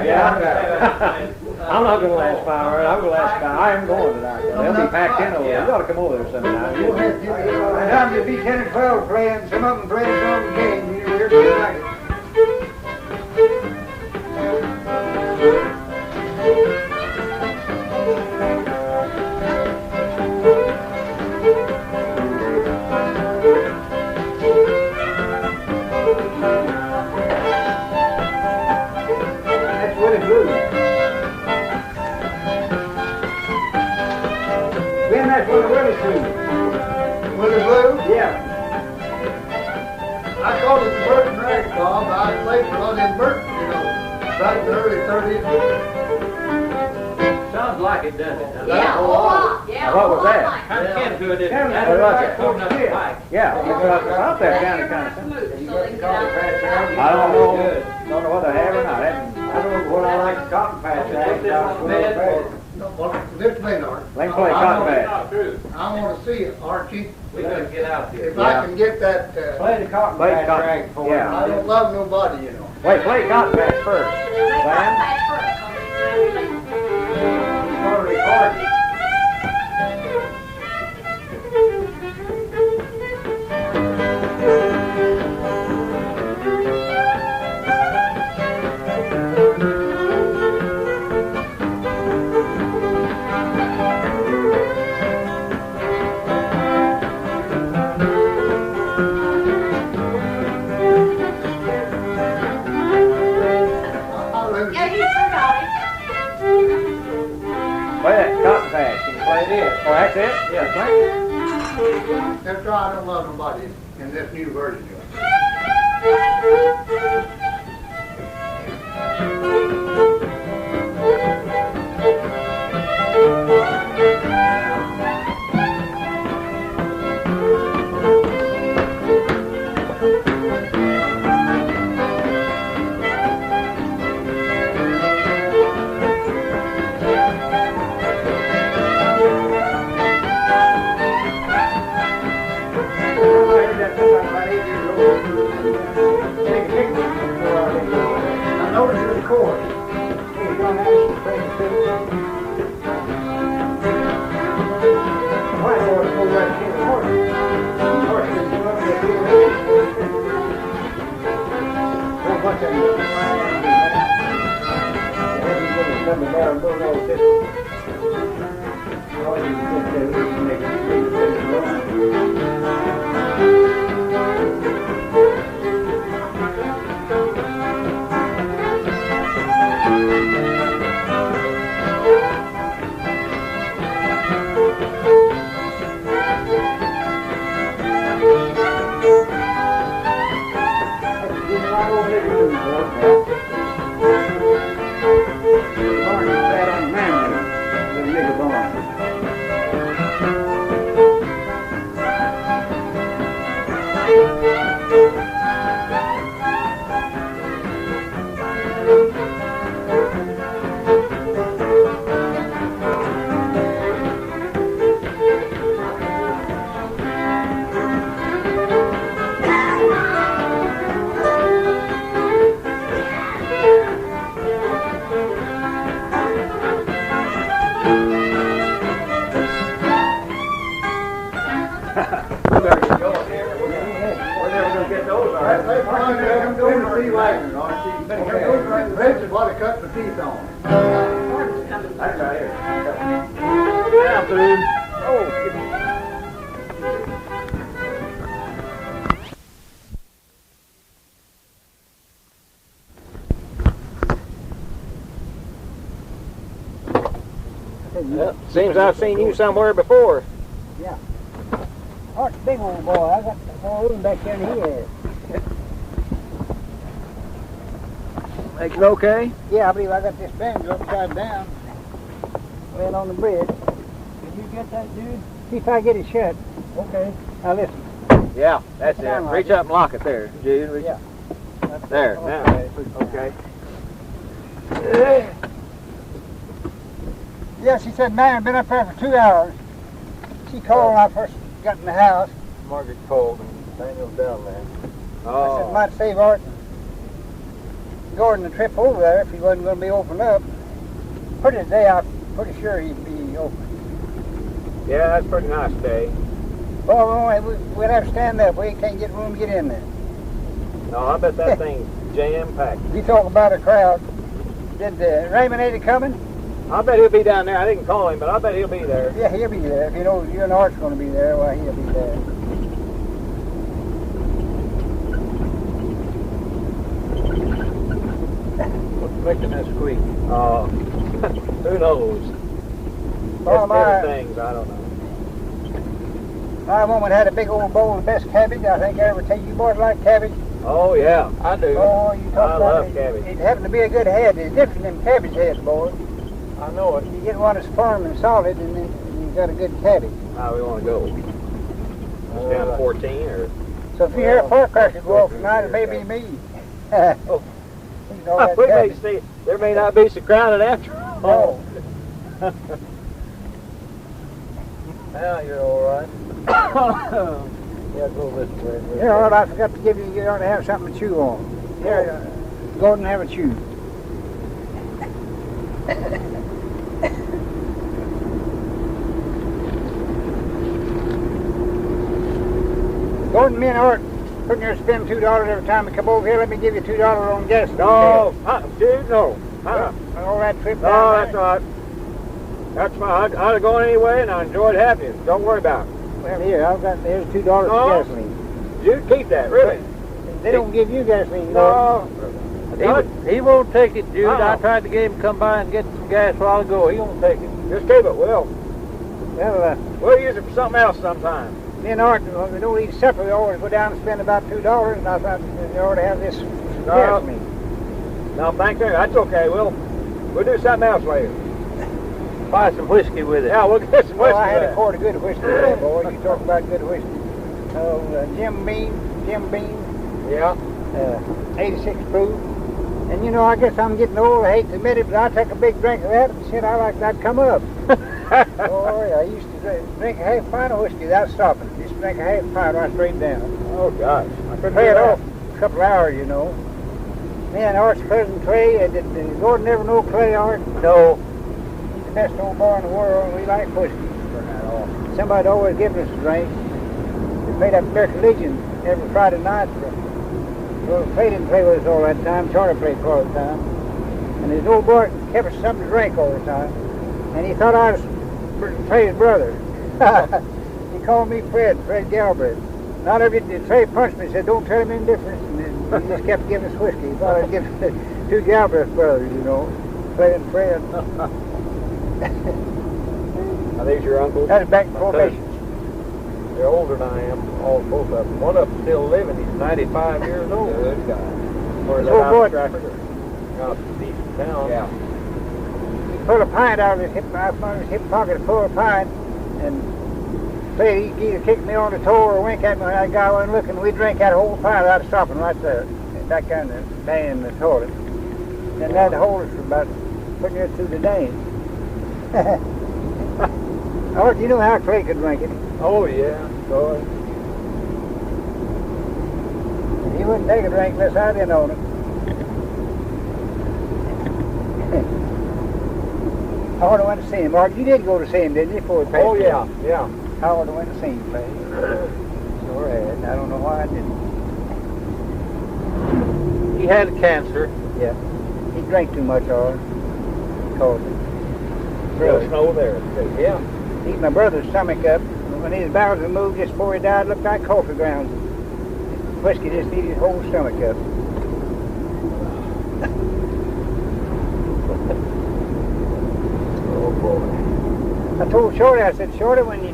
D: I'm not gonna last 5 hours. I'm gonna last 5. I am going tonight. They'll be packed in over there. You gotta come over there sometime.
C: And I'm to be 10 and 12 playing, some of them playing some game. You hear me like it. That's Willie Blue. Ben, that's one of Willie's tunes.
A: Willie Blue?
C: Yeah.
A: I called it the Burton Rag, Bob. I played for one of them Burton, you know, back in the early 30s.
F: Sounds like it, doesn't it?
B: Yeah, a whole lot. Yeah,
D: What was
B: a whole lot
D: that?
B: like
F: Kind of
B: that.
F: can do it, isn't
C: Kind
F: it?
C: of
D: What was
C: like
D: it?
F: Holding up the pipe.
D: Yeah, it's out there kind of.
B: Smooth, so they can get out.
D: I don't know whether I have or not.
C: I don't know what I like the cotton patch.
F: Put this on the bed.
A: Well, this Maynard.
D: They can play cotton patch.
A: I want to see it, Archie.
F: We gotta get out here.
A: If I can get that,
C: Play the cotton
D: Play
C: patch
D: cotton-
C: rag for
D: yeah.
A: I don't love nobody, you know.
D: Wait, play cotton patch first.
B: They got
D: Sam?
B: that first.
C: Already recorded.
A: I lose
B: Yeah,
A: it.
B: you forgot it.
D: Play that cotton patch. Can you play this? Oh, that's it? Yeah, play it.
A: That's why I don't love nobody in this new version of it.
E: I noticed the chord. Sat on memory.
D: better get going here. We're never going to get those, all right?
A: They find them Tennessee wagons, Archie. Those bridges what they cut the teeth on.
B: Martin's coming.
D: That's right here. Yeah, dude. Oh, well, seems I've seen you somewhere before.
E: Yeah. Art's a big old boy. I got more room back there than he has.
D: Make it okay?
E: Yeah, I believe I got this banjo upside down. Laying on the bridge. Did you get that, dude? See if I get it shut. Okay. Now listen.
D: Yeah, that's it.
E: Sound like
D: Reach
E: it.
D: up and lock it there, Jude. Reach
E: Yeah.
D: there.
E: Okay.
D: Now. Okay.
E: Yeah, she said, man, been up there for 2 hours. She called when I first got in the house.
F: Margaret called and Daniel's down there.
E: I said, might save Art and Gordon the trip over there if he wasn't going to be opened up. Pretty today, I'm pretty sure he'd be open.
D: Yeah, that's a pretty nice day.
E: Well, we'd have to stand up. We can't get room to get in there.
D: No, I bet that thing's jam-packed.
E: You talk about a crowd. Did Raymond Eddie coming?
D: I bet he'll be down there. I didn't call him, but I bet he'll be there.
E: Yeah, he'll be there. If you know you and Art's going to be there, well, he'll be there.
F: What's making that squeak?
D: Who knows?
E: Well,
D: It's better things, I don't know.
E: My woman had a big old bowl of the best cabbage. I think I ever take you boys like cabbage.
D: Oh, yeah, I do.
E: Oh, you talk
D: I
E: about
D: love
E: it.
D: cabbage.
E: It happened to be a good head. It's different than cabbage heads, boy.
F: I know it.
E: You get one that's firm and solid, and then you got a good cabbage.
D: How we want to go? Just down to 14, or?
E: So if you hear a firecracker go off tonight, it may be me.
D: Oh.
E: You know, that
D: We may
E: cabbage.
D: see, there may not be so crowded after all.
E: No.
F: Now you're all right. Yeah, go this way.
E: You know what? I forgot to give you. You ought to have something to chew on. Here, Gordon, have a chew. Gordon, me and Art putting here to spend $2 every time we come over here. Let me give you $2 on gas.
D: No, dude, no.
E: All that trip
D: No,
E: down
D: that's
E: there.
D: all right. That's fine. I'd have gone anyway, and I enjoyed having you. Don't worry about it.
E: Well, here, here's $2
D: No.
E: for gasoline.
D: You keep that, really.
E: They don't give you gasoline, Gordon.
D: No.
F: He won't take it, Jude. I
D: Uh-uh.
F: tried to get him to come by and get some gas a while ago. He won't take it.
D: Just keep it.
E: Well,
D: We'll use it for something else sometime.
E: me and Art, we don't eat supper. We always go down and spend about $2, and I thought you ought to have this gasoline.
D: No, thank you. That's okay. We'll do something else later.
F: Buy some whiskey with it.
D: Yeah, we'll get some whiskey.
E: Well, I had a
D: there.
E: quart of good whiskey today, boy. You talk about good whiskey. Jim Beam,
D: Yeah.
E: 86 proof. And you know, I guess I'm getting old. I hate to admit it, but I take a big drink of that, and shit, I like that come up. Boy, I used to drink a half pint of whiskey without stopping. Just drink a half pint right straight down.
D: Oh, gosh. I couldn't
E: Play
D: do
E: it
D: that.
E: off a couple hours, you know. Me and Art's cousin Clay, did Gordon never know Clay, Art?
F: No.
E: He's the best old boy in the world, and we like whiskey. Somebody'd always give us a drink. We played up American Legion every Friday night. Well, Clay didn't play with us all that time. Charlie played for all the time. And his old boy kept us something to drink all the time. And he thought I was Trey's brother. He called me Fred Galbraith. Not every Trey punched me and said, don't tell him any difference. And then he just kept giving us whiskey. He thought I'd give two Galbraith brothers, you know. Clay and Fred.
D: Are these your uncles?
E: That's back in formation.
F: They're older than I am, all both of them. One of them's still living. He's 95 years old.
D: Good God.
F: Or
E: This
F: is that
E: old
F: out
E: boy-
F: of Stratford? Out deep in town.
D: Yeah.
E: He pulled a pint out of his hip, I found his hip pocket to pull a pint, and Clay, he either kicked me on the toe or wink at me when that guy wasn't looking. We drank that whole pint without stopping right there, back down the day in the toilet. And that'd hold us for about putting us through the day. Oh, you know how Clay could drink it.
F: Oh, yeah. Go ahead.
E: He wouldn't take a drink unless I didn't own it. I went to see him. Art, you did go to see him, didn't you, before he passed
F: Oh,
E: away?
F: yeah, yeah.
E: Howard went to sing play. Sure had. I don't know why I didn't.
D: He had cancer.
E: Yeah. He drank too much of it. Caused it.
D: There's no there. Yeah.
E: Eat my brother's stomach up. When his bowels were moved just before he died, it looked like coffee grounds. Whiskey just ate his whole stomach up.
D: Oh boy.
E: I told Shorty, I said, Shorty, when you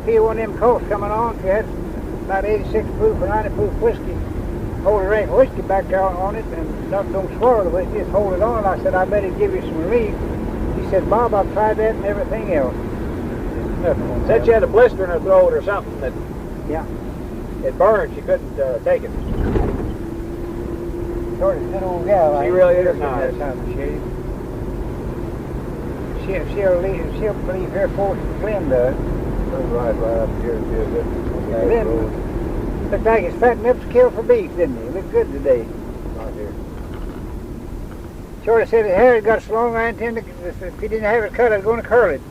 E: feel one of them coughs coming on, if you had about 86 proof or 90 proof whiskey, hold a drink of whiskey back there on it and don't swallow the whiskey, just hold it on. I said, I bet it'd give you some relief. She said, Bob, I've tried that and everything else. Nothing.
D: Said she had a blister in her throat or something that
E: Yeah.
D: it burned. She couldn't take it.
E: Shorty's a good old gal.
D: She really is
E: nice. She'll believe her fortune Glenn does.
D: Right up here.
E: Glenn looked like his fattened up to kill for beef, didn't he? He looked good today.
D: Right here.
E: Shorty said his hair had got so long, I intended, if he didn't have it cut, I was going to curl it.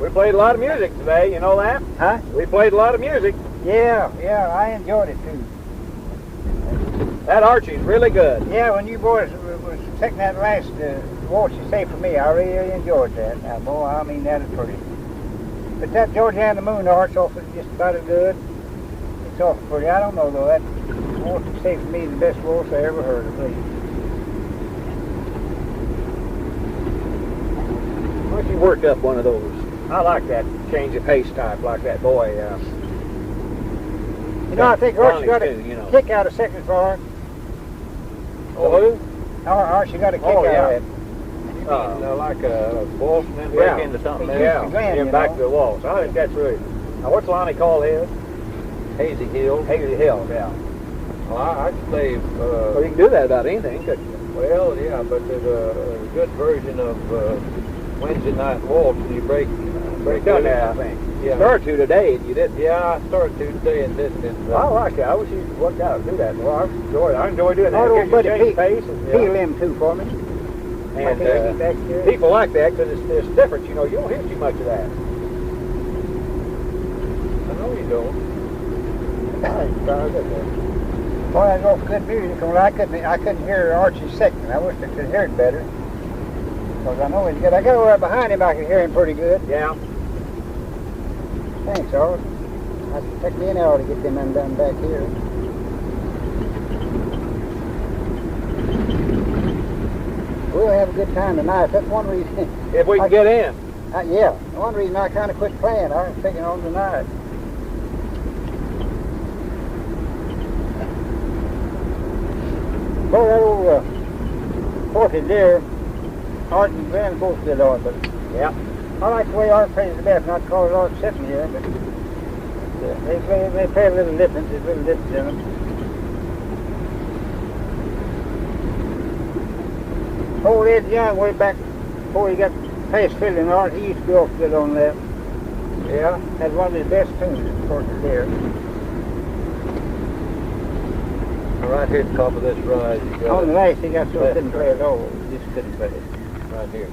D: We played a lot of music today, you know that?
E: Huh?
D: We played a lot of music.
E: Yeah, I enjoyed it too.
D: That Archie's really good.
E: Yeah, when you boys was taking that last waltz you say for me, I really enjoyed that. Now, boy, I mean, that is pretty. But that Georgia and the Moon Arch offered just about as good. It's awful pretty. I don't know, though. That waltz you say for me is the best waltz I ever heard of, please.
D: Why don't you work up one of those? I like that change of pace type, like that boy.
E: You know, I think Archie got a
D: too, you know.
E: kick out of second for her.
D: Oh, who?
E: Archie got a kick out
D: yeah.
E: of it.
D: Like a waltz and then break into something
E: He
D: else.
E: used to Glenn,
D: Yeah,
E: you
D: back
E: know.
D: to the waltz. I think that's really. Now, what's Lonnie call his?
C: Hazy Hill.
D: Hazy Hill, yeah.
C: Well, I could play,
D: Well, you can do that about anything, couldn't you?
C: well, yeah, but there's a good version of Wednesday night waltz, and you break
D: You've done that, I think. You
C: Yeah.
D: started to today, and you didn't.
C: Yeah, I started to today and didn't.
D: I like it. I wish you worked out and do that. Well, I enjoy doing that.
E: Our old
D: Gives you
E: buddy
D: change
E: Pete,
D: pace and,
E: Peel him too for me.
D: and
E: Back there.
D: people like that because it's different. You know, you don't hear too much of that.
C: I know you don't.
E: Boy, that's awful good music. Only I couldn't hear Archie's second. I wish I could hear it better. Because I know he's good. I got over behind him, I could hear him pretty good.
D: Yeah.
E: Thanks, Archie. It took me an hour to get them undone back here. We'll have a good time tonight. That's one reason.
D: If we can get in.
E: Yeah, one reason I kind of quit playing. I was taking on tonight. Boy, that old forty there, Art and Glenn both did on, but
D: Yeah.
E: I like the way Art plays the best, not because Art's sitting here, but they play a little different. There's a little difference in them. Old Ed Young, way back before he got past Fiddle and Art, he used to be awful good on that.
D: Yeah.
E: Had one of his best tunes, of course, there.
C: Right here at the top of this rise, you got
E: On the
C: it
E: last, he got so he couldn't play at all. He just couldn't play it.
C: right here.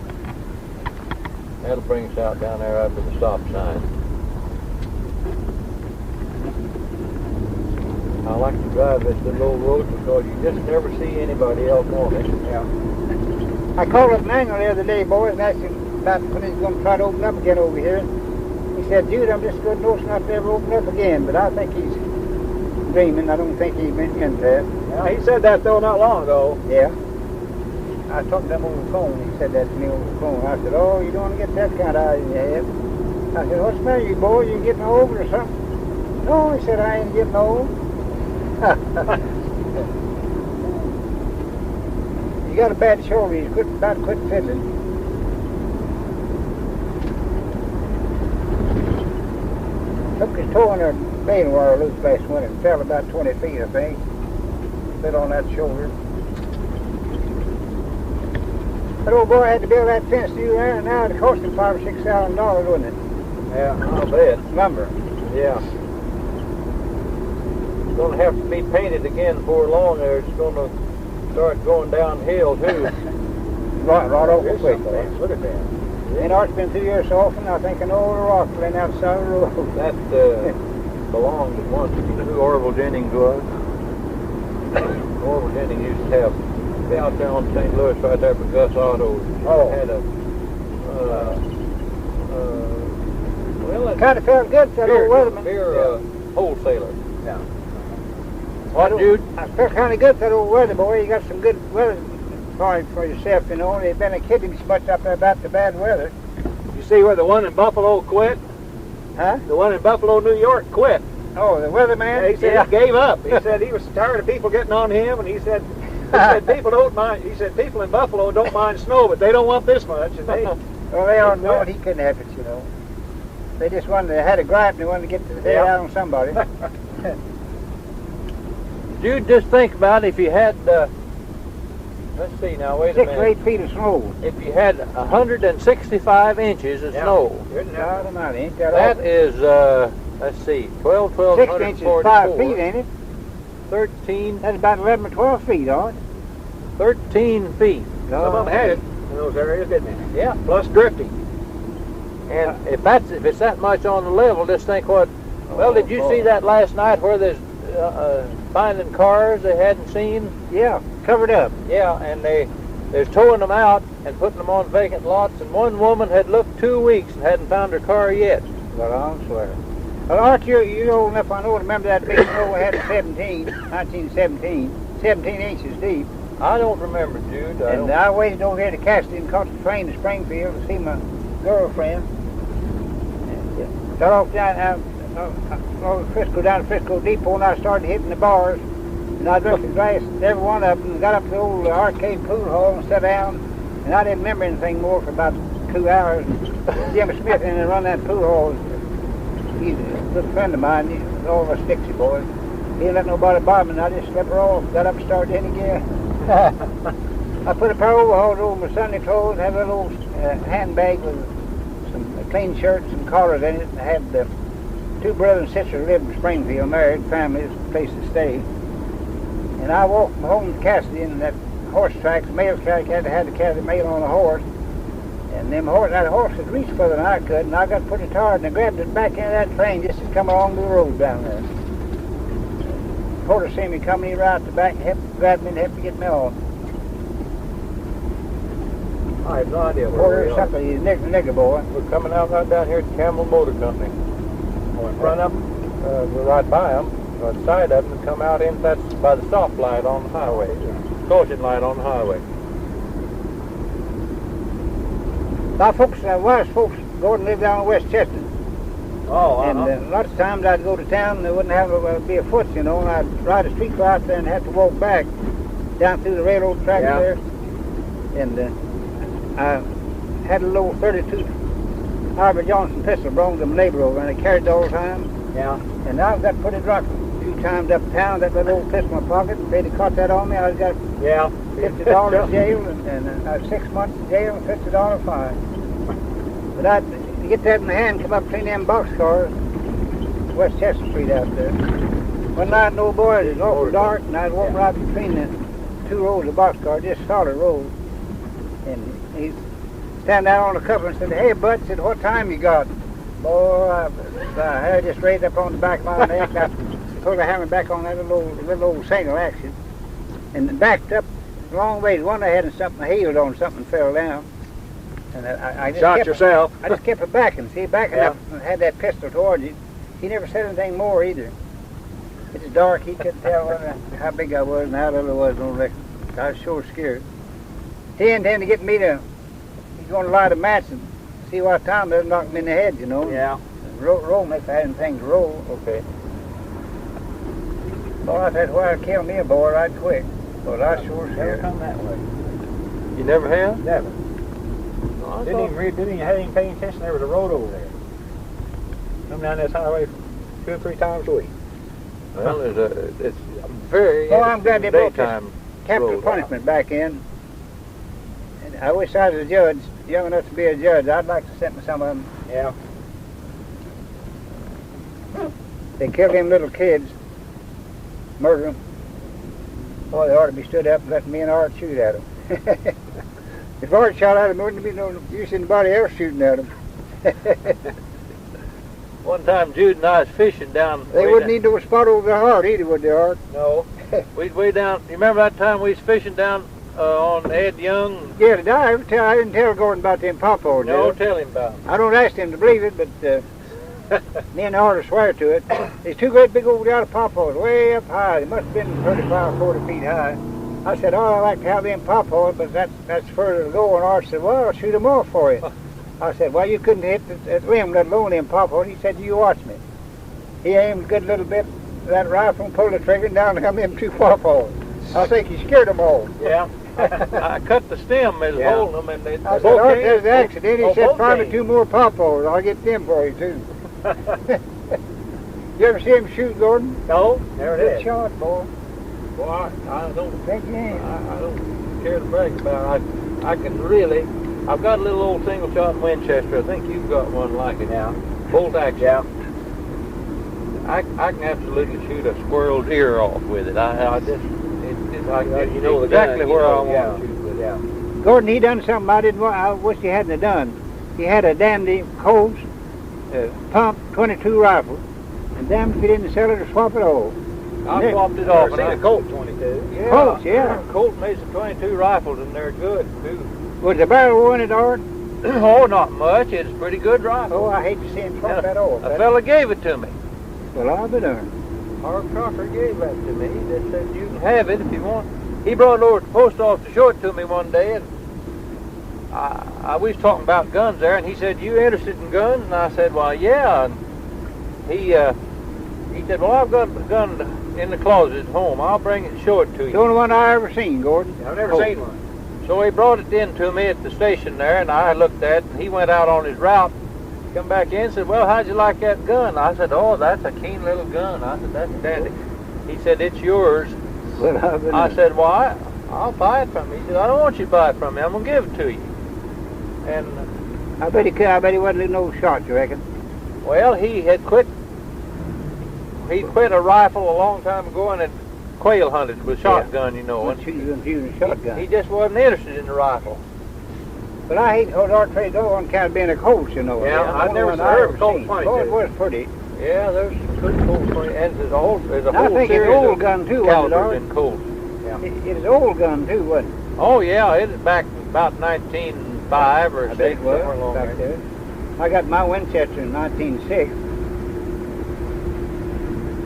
C: That'll bring us out down there after the stop sign. I like to drive this little old road because you just never see anybody else on it.
E: Yeah. I called up Manuel the other day, boys, and asked him about when he's going to try to open up again over here. He said, Jude, I'm just good notion not to ever open up again, but I think he's dreaming. I don't think he's been into that.
D: Yeah, he said that though not long ago.
E: Yeah. I talked to him over the phone. He said that to me over the phone. I said, oh, you don't want to get that kind of eye in your head. I said, what's the matter, you boy? You getting old or something? No, he said, I ain't getting old. You got a bad shoulder. You about quit fiddling. Took his toe in a bailing wire loose last winter and fell about 20 feet, I think. Fell on that shoulder. That old boy had to build that fence to you there, and now it cost him $5,000 or $6,000, wouldn't it?
C: Yeah, I'll bet.
E: Lumber.
C: Yeah. It's going to have to be painted again before long, or it's going to start going downhill too.
E: Right awful
D: Here's
E: quick.
D: some things. Look at that.
E: And Art's been through here so often, I think I know all the rock laying outside the road.
F: That belonged at once. You know who Orville Jennings was? Orville Jennings used to have, be out there on St. Louis right there for Gus Autos.
E: Oh.
F: Had a, well, a
E: Kind of felt good for that old weatherman.
F: beer wholesaler.
E: Yeah.
F: What, Jude?
E: I felt kind of good for that old weather boy. You got some good weather for yourself, you know. They've been a kidding so much up there about the bad weather.
F: You see where the one in Buffalo quit?
E: Huh?
F: The one in Buffalo, New York quit.
E: Oh, the weatherman?
F: Yeah, he said he gave up. He said he was tired of people getting on him, and he said people don't mind. He said people in Buffalo don't mind snow, but they don't want this much. And they,
E: Well, they all know he couldn't help it, you know. They just wanted to, had a gripe and they wanted to get the head out on somebody.
F: Jude, just think about if you had, let's see now, wait a
E: 6
F: minute.
E: or 8 feet of snow.
F: If you had 165 inches of snow,
E: God almighty, ain't that
F: that
E: awful?
F: is, let's see, 12,
E: 6 inches, 5 feet, ain't it?
F: 13,
E: That's about 11 or 12 feet, aren't it?
F: 13 feet. Some of them had it in those areas, didn't they? Yeah, plus drifting. And if it's that much on the level, just think what. Well, did you see that last night where there's finding cars they hadn't seen?
E: Yeah, covered up.
F: Yeah, and they're towing them out and putting them on vacant lots. And one woman had looked 2 weeks and hadn't found her car yet.
E: Well, I'll swear. Well, Art, you're old enough, I know, to remember that big snow we had in 1917, 17 inches deep.
F: I don't remember, Jude.
E: I waited over here to Cassidy and caught the train to Springfield to see my girlfriend. Got off down Frisco, down to Frisco Depot, and I started hitting the bars. And I looked at glass, every one of them, and got up to the old arcade pool hall and sat down. And I didn't remember anything more for about 2 hours. Jim Smith in and run that pool hall. He's a good friend of mine. He's all of us Dixie boys. He didn't let nobody bother me, and I just slept her off. Got up and started in again. I put a pair of overalls over my Sunday clothes, had a little old handbag with some clean shirts and collars in it. I had 2 brothers and sisters who lived in Springfield, married, families, place to stay. And I walked home to Cassidy in that horse tracks, mail carrier, had to carry the mail on a horse. And that horse could reach further than I could, and I got pretty tired, and I grabbed it back into that train just to come along the road down there. The porter seen me coming, he right out the back and grabbed me and helped me get me off.
F: I have no idea where
E: Porter
F: we
E: or
F: are.
E: something, he's a nigger boy.
F: We're coming out right down here at Campbell Motor Company. We'll run up, we're right by them, or the side of them, and come out in, that's by the stop light on the highway, caution light on the highway.
E: My folks, wise folks, go and live down in West Chester.
F: Oh,
E: And lots of times I'd go to town and they wouldn't have be afoot, you know, and I'd ride a streetcar out there and have to walk back down through the railroad tracks there. And I had a little 32 Harvey Johnson pistol belonged to my neighbor over, and I carried it all the time.
F: Yeah.
E: And I got put it dropped a few times uptown, that little old pistol in my pocket. If they'd have caught that on me, I'd got
F: Yeah.
E: $50 jail and 6 months jail and $50 fine. But I'd get that in the hand, come up between them boxcars, West Chester Street out there. One night, no boys, it was awful dark, and I'd walk right between the 2 rows of boxcars, just solid rows. And he'd stand down on the cover and said, "Hey, bud," said, "what time you got?" Boy, my hair just raised up on the back of my neck. I pulled the hammer back on that little old single action, and backed up a long ways. One I had something healed on, something fell down. And I just
F: Shot
E: kept
F: yourself.
E: I just kept it backing, backing up and had that pistol towards you. He never said anything more either. It was dark, he couldn't tell how big I was and how little I was, no record. I was sure scared. He intended to get me to, he's going to light a match and see what time it is, knock me in the head, you know.
F: Yeah.
E: Roll me if I had anything to roll.
F: Okay.
E: Boy, that's why I killed me a boy right quick. But I sure
F: Never
E: scared.
F: come that way. You never have?
C: Never.
F: No, I
C: Didn't
F: thought-
C: even have any paying attention. There was a road over there. Come down this highway 2 or 3 times a week.
F: Well, it's very
E: Oh, I'm glad they brought this
F: daytime
E: capital
F: road.
E: punishment back in. And I wish I was a judge, young enough to be a judge. I'd like to sentence some of them.
C: Yeah.
E: They kill them little kids, murder them. Boy, they ought to be stood up and let me and Art shoot at them. If Art shot at him, there wouldn't be no use anybody else shooting at him.
F: One time Jude and I was fishing down.
E: They wouldn't need no spot over the heart either, would they, Art?
F: No. We'd way down. You remember that time we was fishing down on Ed Young?
E: Yeah, I didn't tell Gordon about them pawpaws.
F: No, tell him about them.
E: I don't ask him to believe it, but me and the Art swear to it. There's two great big old yellow pawpaws way up high. They must have been 35 or 40 feet high. I said, oh, I like to have them pawpaws, but that's further to go. And Art said, well, I'll shoot them off for you. I said, well, you couldn't hit the limb, let alone them pawpaws. He said, you watch me. He aimed a good little bit of that rifle and pulled the trigger and down come them two pawpaws. I think he scared them all.
F: Yeah. I cut the stem as holding them, and they.
E: I said, Art, there's an accident. He said, probably two more pawpaws. I'll get them for you, too. You ever see him shoot, Gordon?
F: No, never
E: Good
F: did.
E: shot, boy.
F: Boy, I don't
E: Think you ain't.
F: I don't care to brag about it. I can really. I've got a little old single shot Winchester. I think you've got one like it now. Bolt action.
D: Yeah.
F: I can absolutely shoot a squirrel's ear off with it. I just
D: You know the
F: exactly
D: gun,
F: where I
D: yeah.
F: want to shoot with it.
D: Yeah.
E: Gordon, he done something I didn't want. I wish he hadn't have done. He had a dandy Colts pump 22 rifle, and damn if he didn't sell it or swap it all.
F: I swapped it off.
D: I've seen a Colt 22.
F: Yeah,
E: Colts, yeah.
F: Colt made some 22 rifles, and they're good too.
E: Was the barrel in it, Art?
F: Oh, not much. It's a pretty good rifle.
E: Oh, I hate to see him swap that off.
F: A fella gave it to me.
E: Well, I'll be darned.
F: Art Crocker gave that to me. He just said you can have it if you want. He brought it over to the post office to show it to me one day, and we was talking about guns there, and he said, you interested in guns? And I said, well, yeah. And he said, well, I've got a gun in the closet at home. I'll bring it and show it to
E: The
F: you.
E: only one I ever seen, Gordon.
D: I've never seen one.
F: So he brought it in to me at the station there, and I looked at it, and he went out on his route, come back in and said, well, how'd you like that gun? I said, oh, that's a keen little gun. I said, that's dandy. He said, it's yours.
E: Well, I'll be
F: I
E: darned.
F: said, well, I'll buy it from you. He said, I don't want you to buy it from me. I'm going to give it to you. And,
E: I bet he could. I bet he wasn't doing no shot, you reckon?
F: well, he had quit. He quit a rifle a long time ago and had quail hunted with shotgun, you know. And
E: Using shotgun.
F: he just wasn't interested in the rifle.
E: But I hate those Art trade though on kind of being a Colts, you know.
D: Yeah,
E: The
D: I've
E: only
D: never
E: one
D: heard of
E: ever
D: Colt
E: seen.
D: 22.
E: Oh, it was pretty.
F: Yeah, there's some good Colts for you. And there's a whole
E: I think it's
F: series
E: an old
F: of
E: gun too, wasn't it,
F: calibers
E: Art?
F: in Colts.
E: It's an old gun too, wasn't it?
F: Oh, yeah, it was back about 1905 or
E: I
F: 6,
E: bet it was,
F: somewhere along
E: back
F: there.
E: there. I got my Winchester in 1906.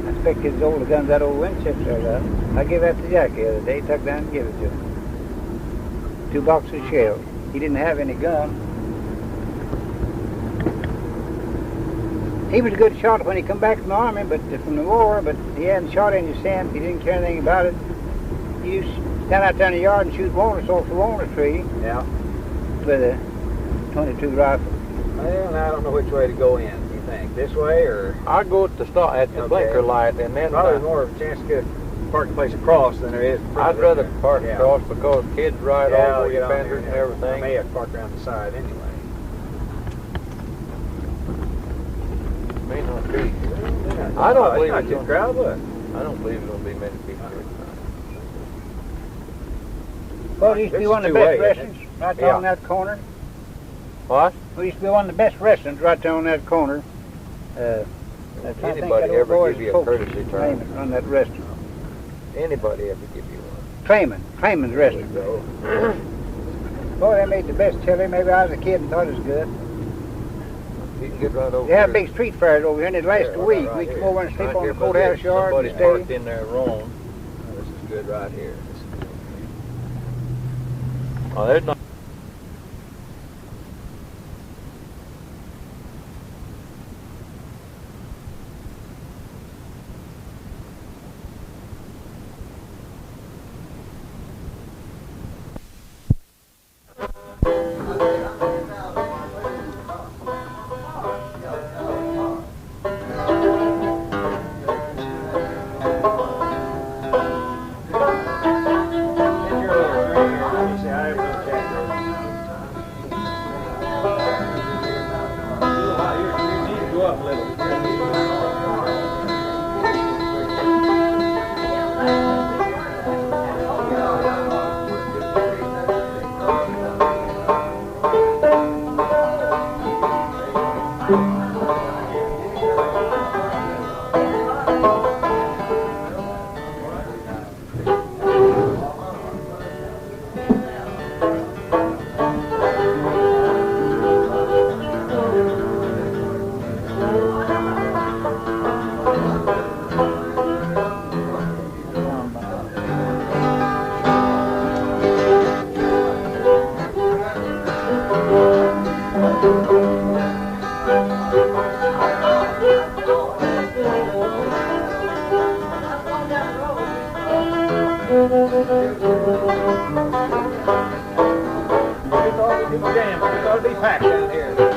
E: I expect it's older gun that old Winchester I got. I gave that to Jack the other day. He took down and gave it to him. 2 boxes of shells. He didn't have any gun. He was a good shot when he come back from the army, but from the war, but he hadn't shot any since. He didn't care anything about it. He used to stand out there in the yard and shoot walnuts off the walnut tree
D: Yeah.
E: with a 22 rifle.
D: Well, now I don't know which way to go in. You think this way or?
F: I go at the stop at the
D: Okay.
F: blinker light, and then
D: Probably more of a chance to get a parking place across than there is.
F: I'd rather park
D: Yeah.
F: across because kids ride
D: Yeah,
F: all over
D: get
F: your
D: on there,
F: fenders and
D: yeah.
F: everything.
D: I may have to park around the side anyway.
F: May not be.
D: I
F: I don't
D: don't
F: believe
D: believe
F: it's
D: it's
F: gonna-
D: crowd, look.
F: I don't believe there'll be many people here
E: Well, it used to be
D: This
E: one of
D: is
E: the best
D: two-way, isn't
E: restaurants right
D: Yeah.
E: on that corner.
F: tonight. What?
E: We used to be one of the best restaurants right there on that corner. I think
F: Anybody
E: that old
F: ever
E: boy's
F: give you a
E: folks
F: courtesy turn?
E: Raymond run that restaurant.
F: Anybody ever give you one?
E: Clayman's restaurant. Boy, they made the best chili. Maybe I was a kid and thought it was good.
F: You can get right over
E: They had
F: here.
E: big street fairs over here, and it lasted
D: Yeah,
E: a week.
D: right
E: We'd
D: here.
E: come over and sleep
F: Right
E: on
F: here
E: the
F: by
E: courthouse
F: this.
E: yard
F: Somebody
E: and
F: parked
E: stay.
F: in there wrong.
D: This is good right here. This is good.
F: Oh, there's not.
D: Get your little screen here. Let me see. I have a little check here. You need to go up a little.
F: pretty packed down here.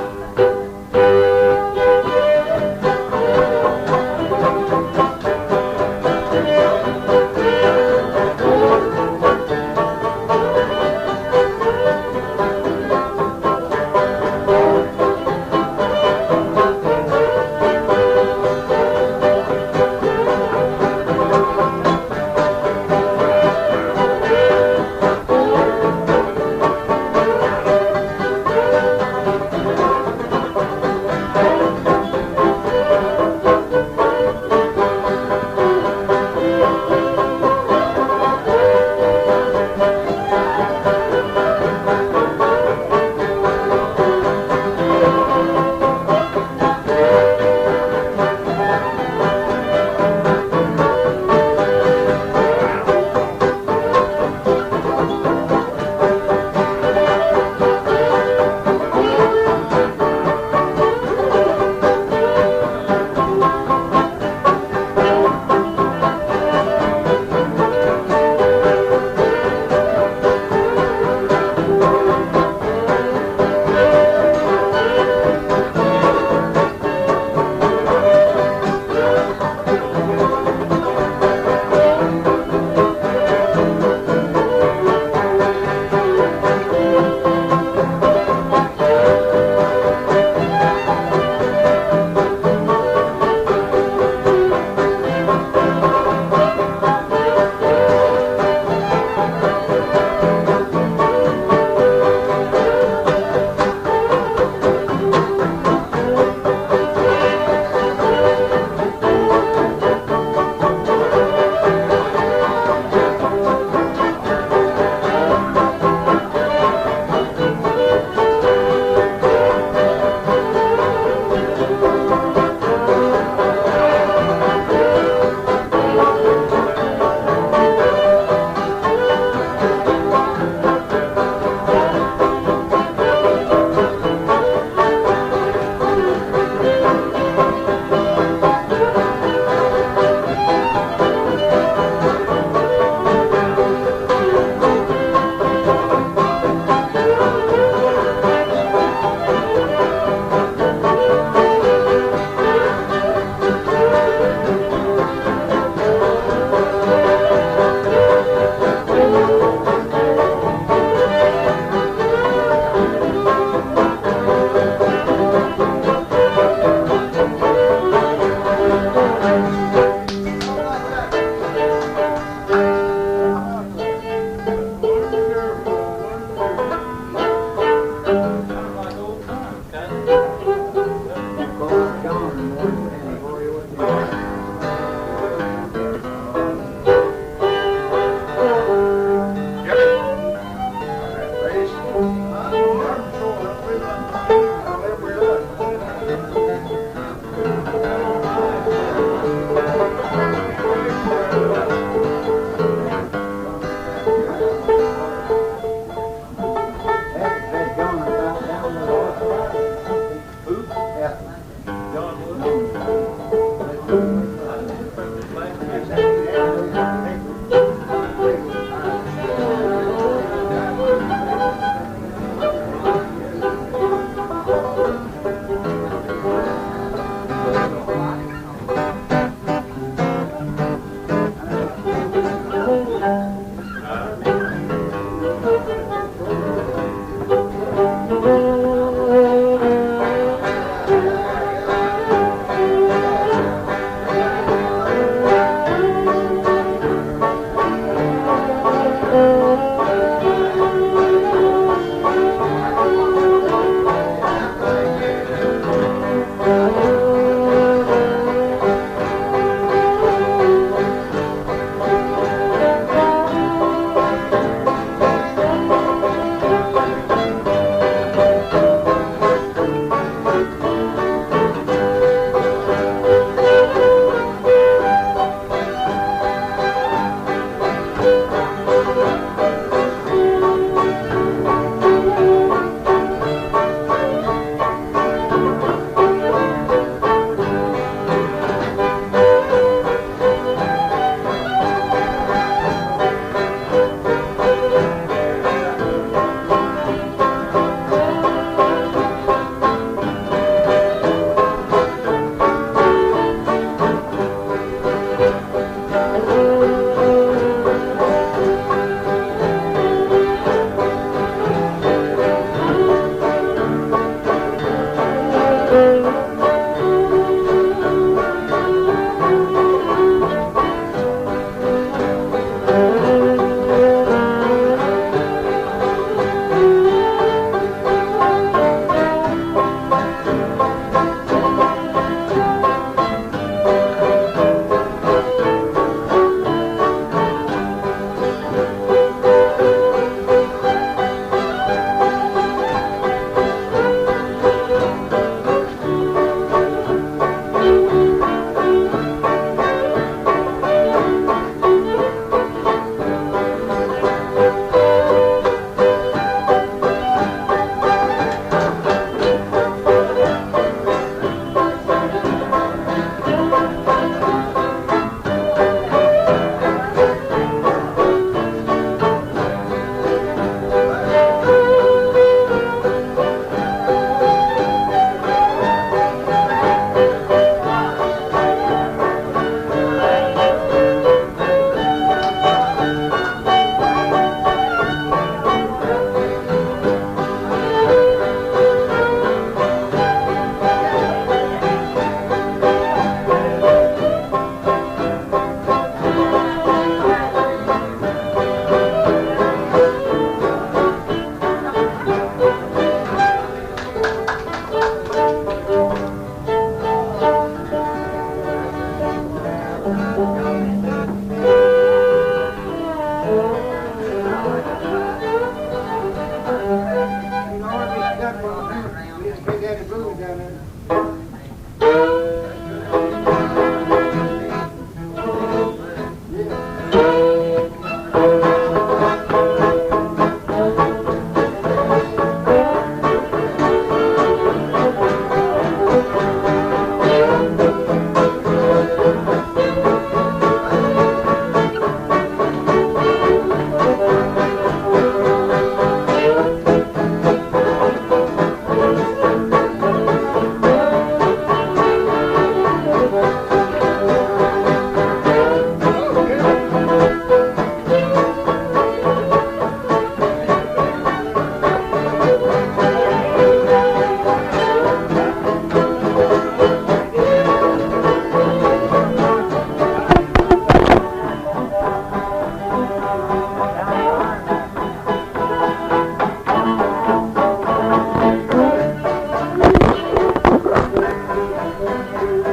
F: Well,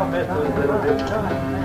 F: missed a little bit of time.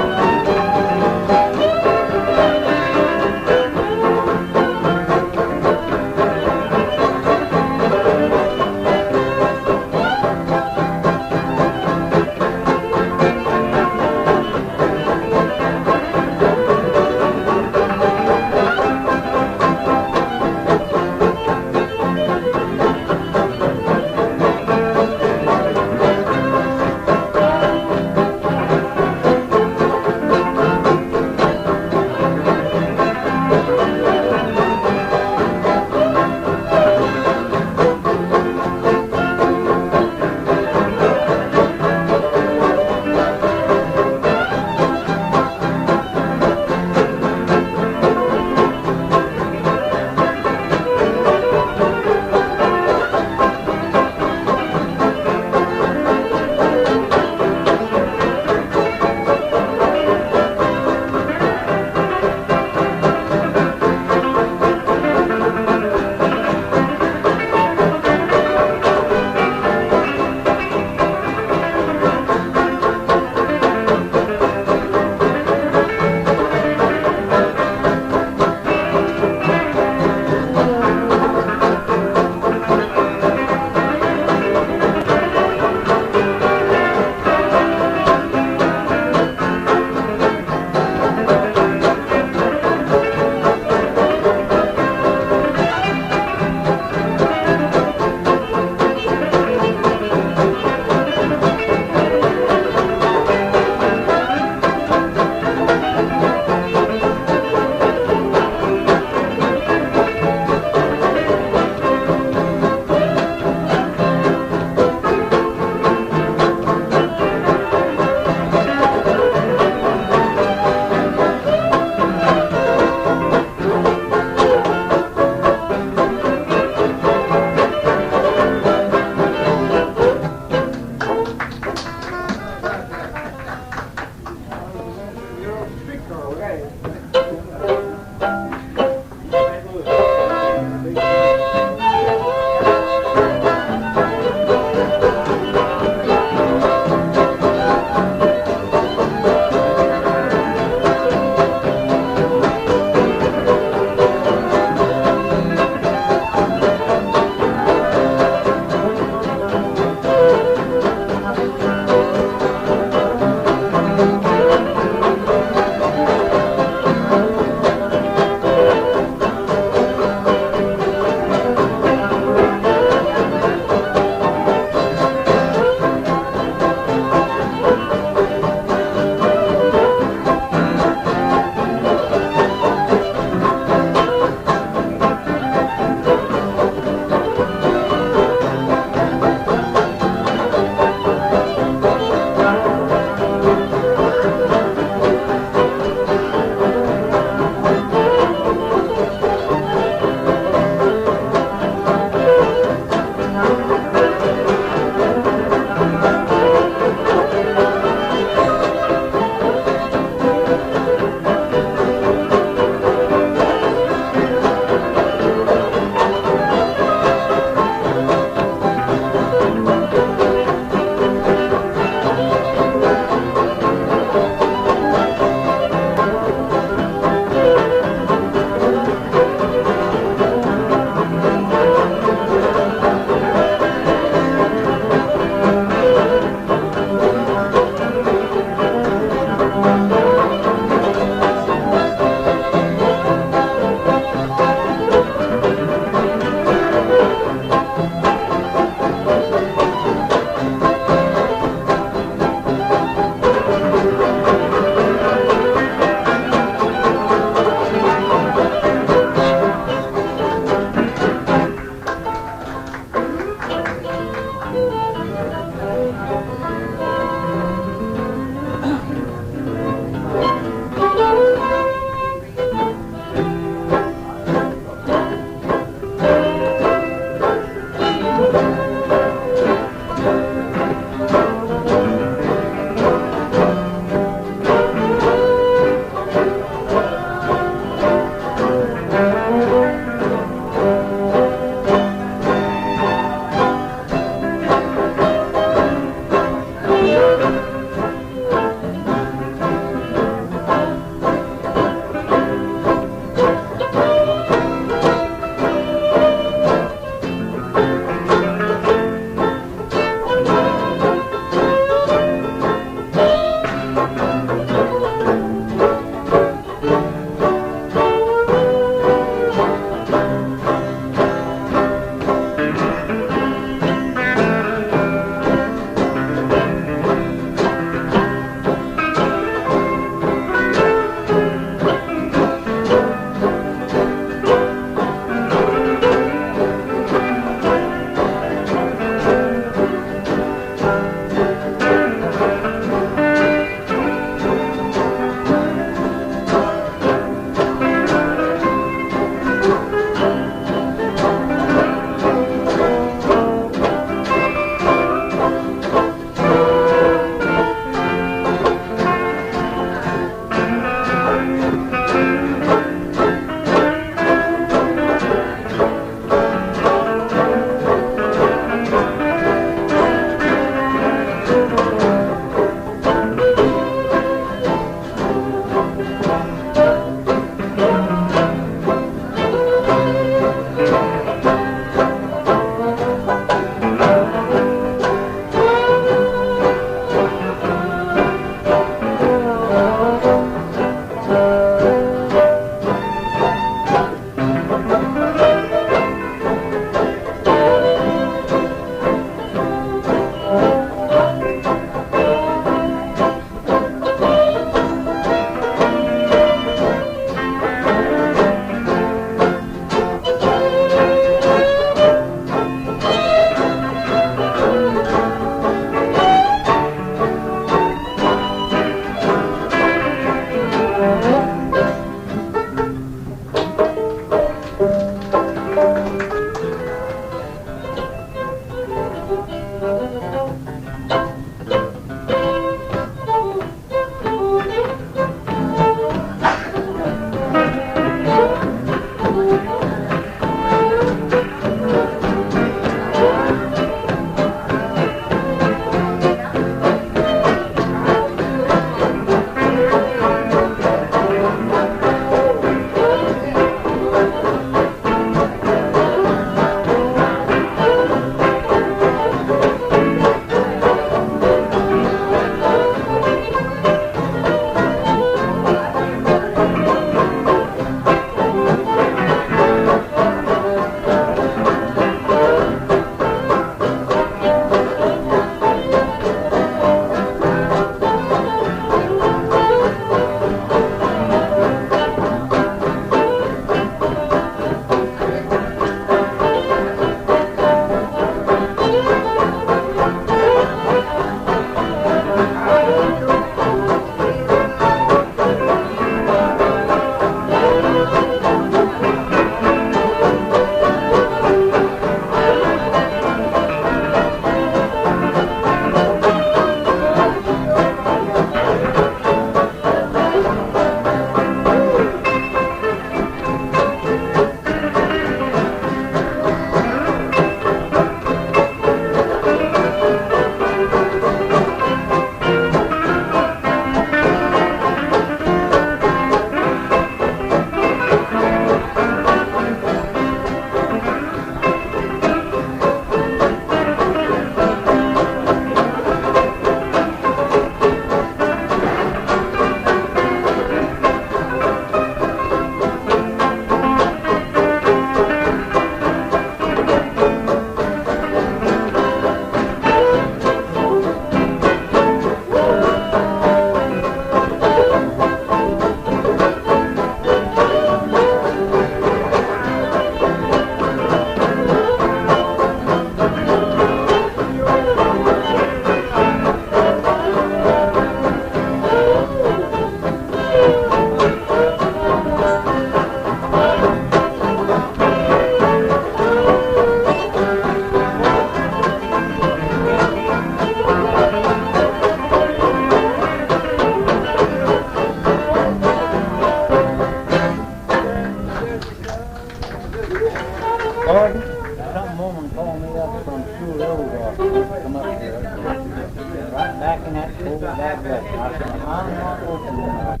F: that.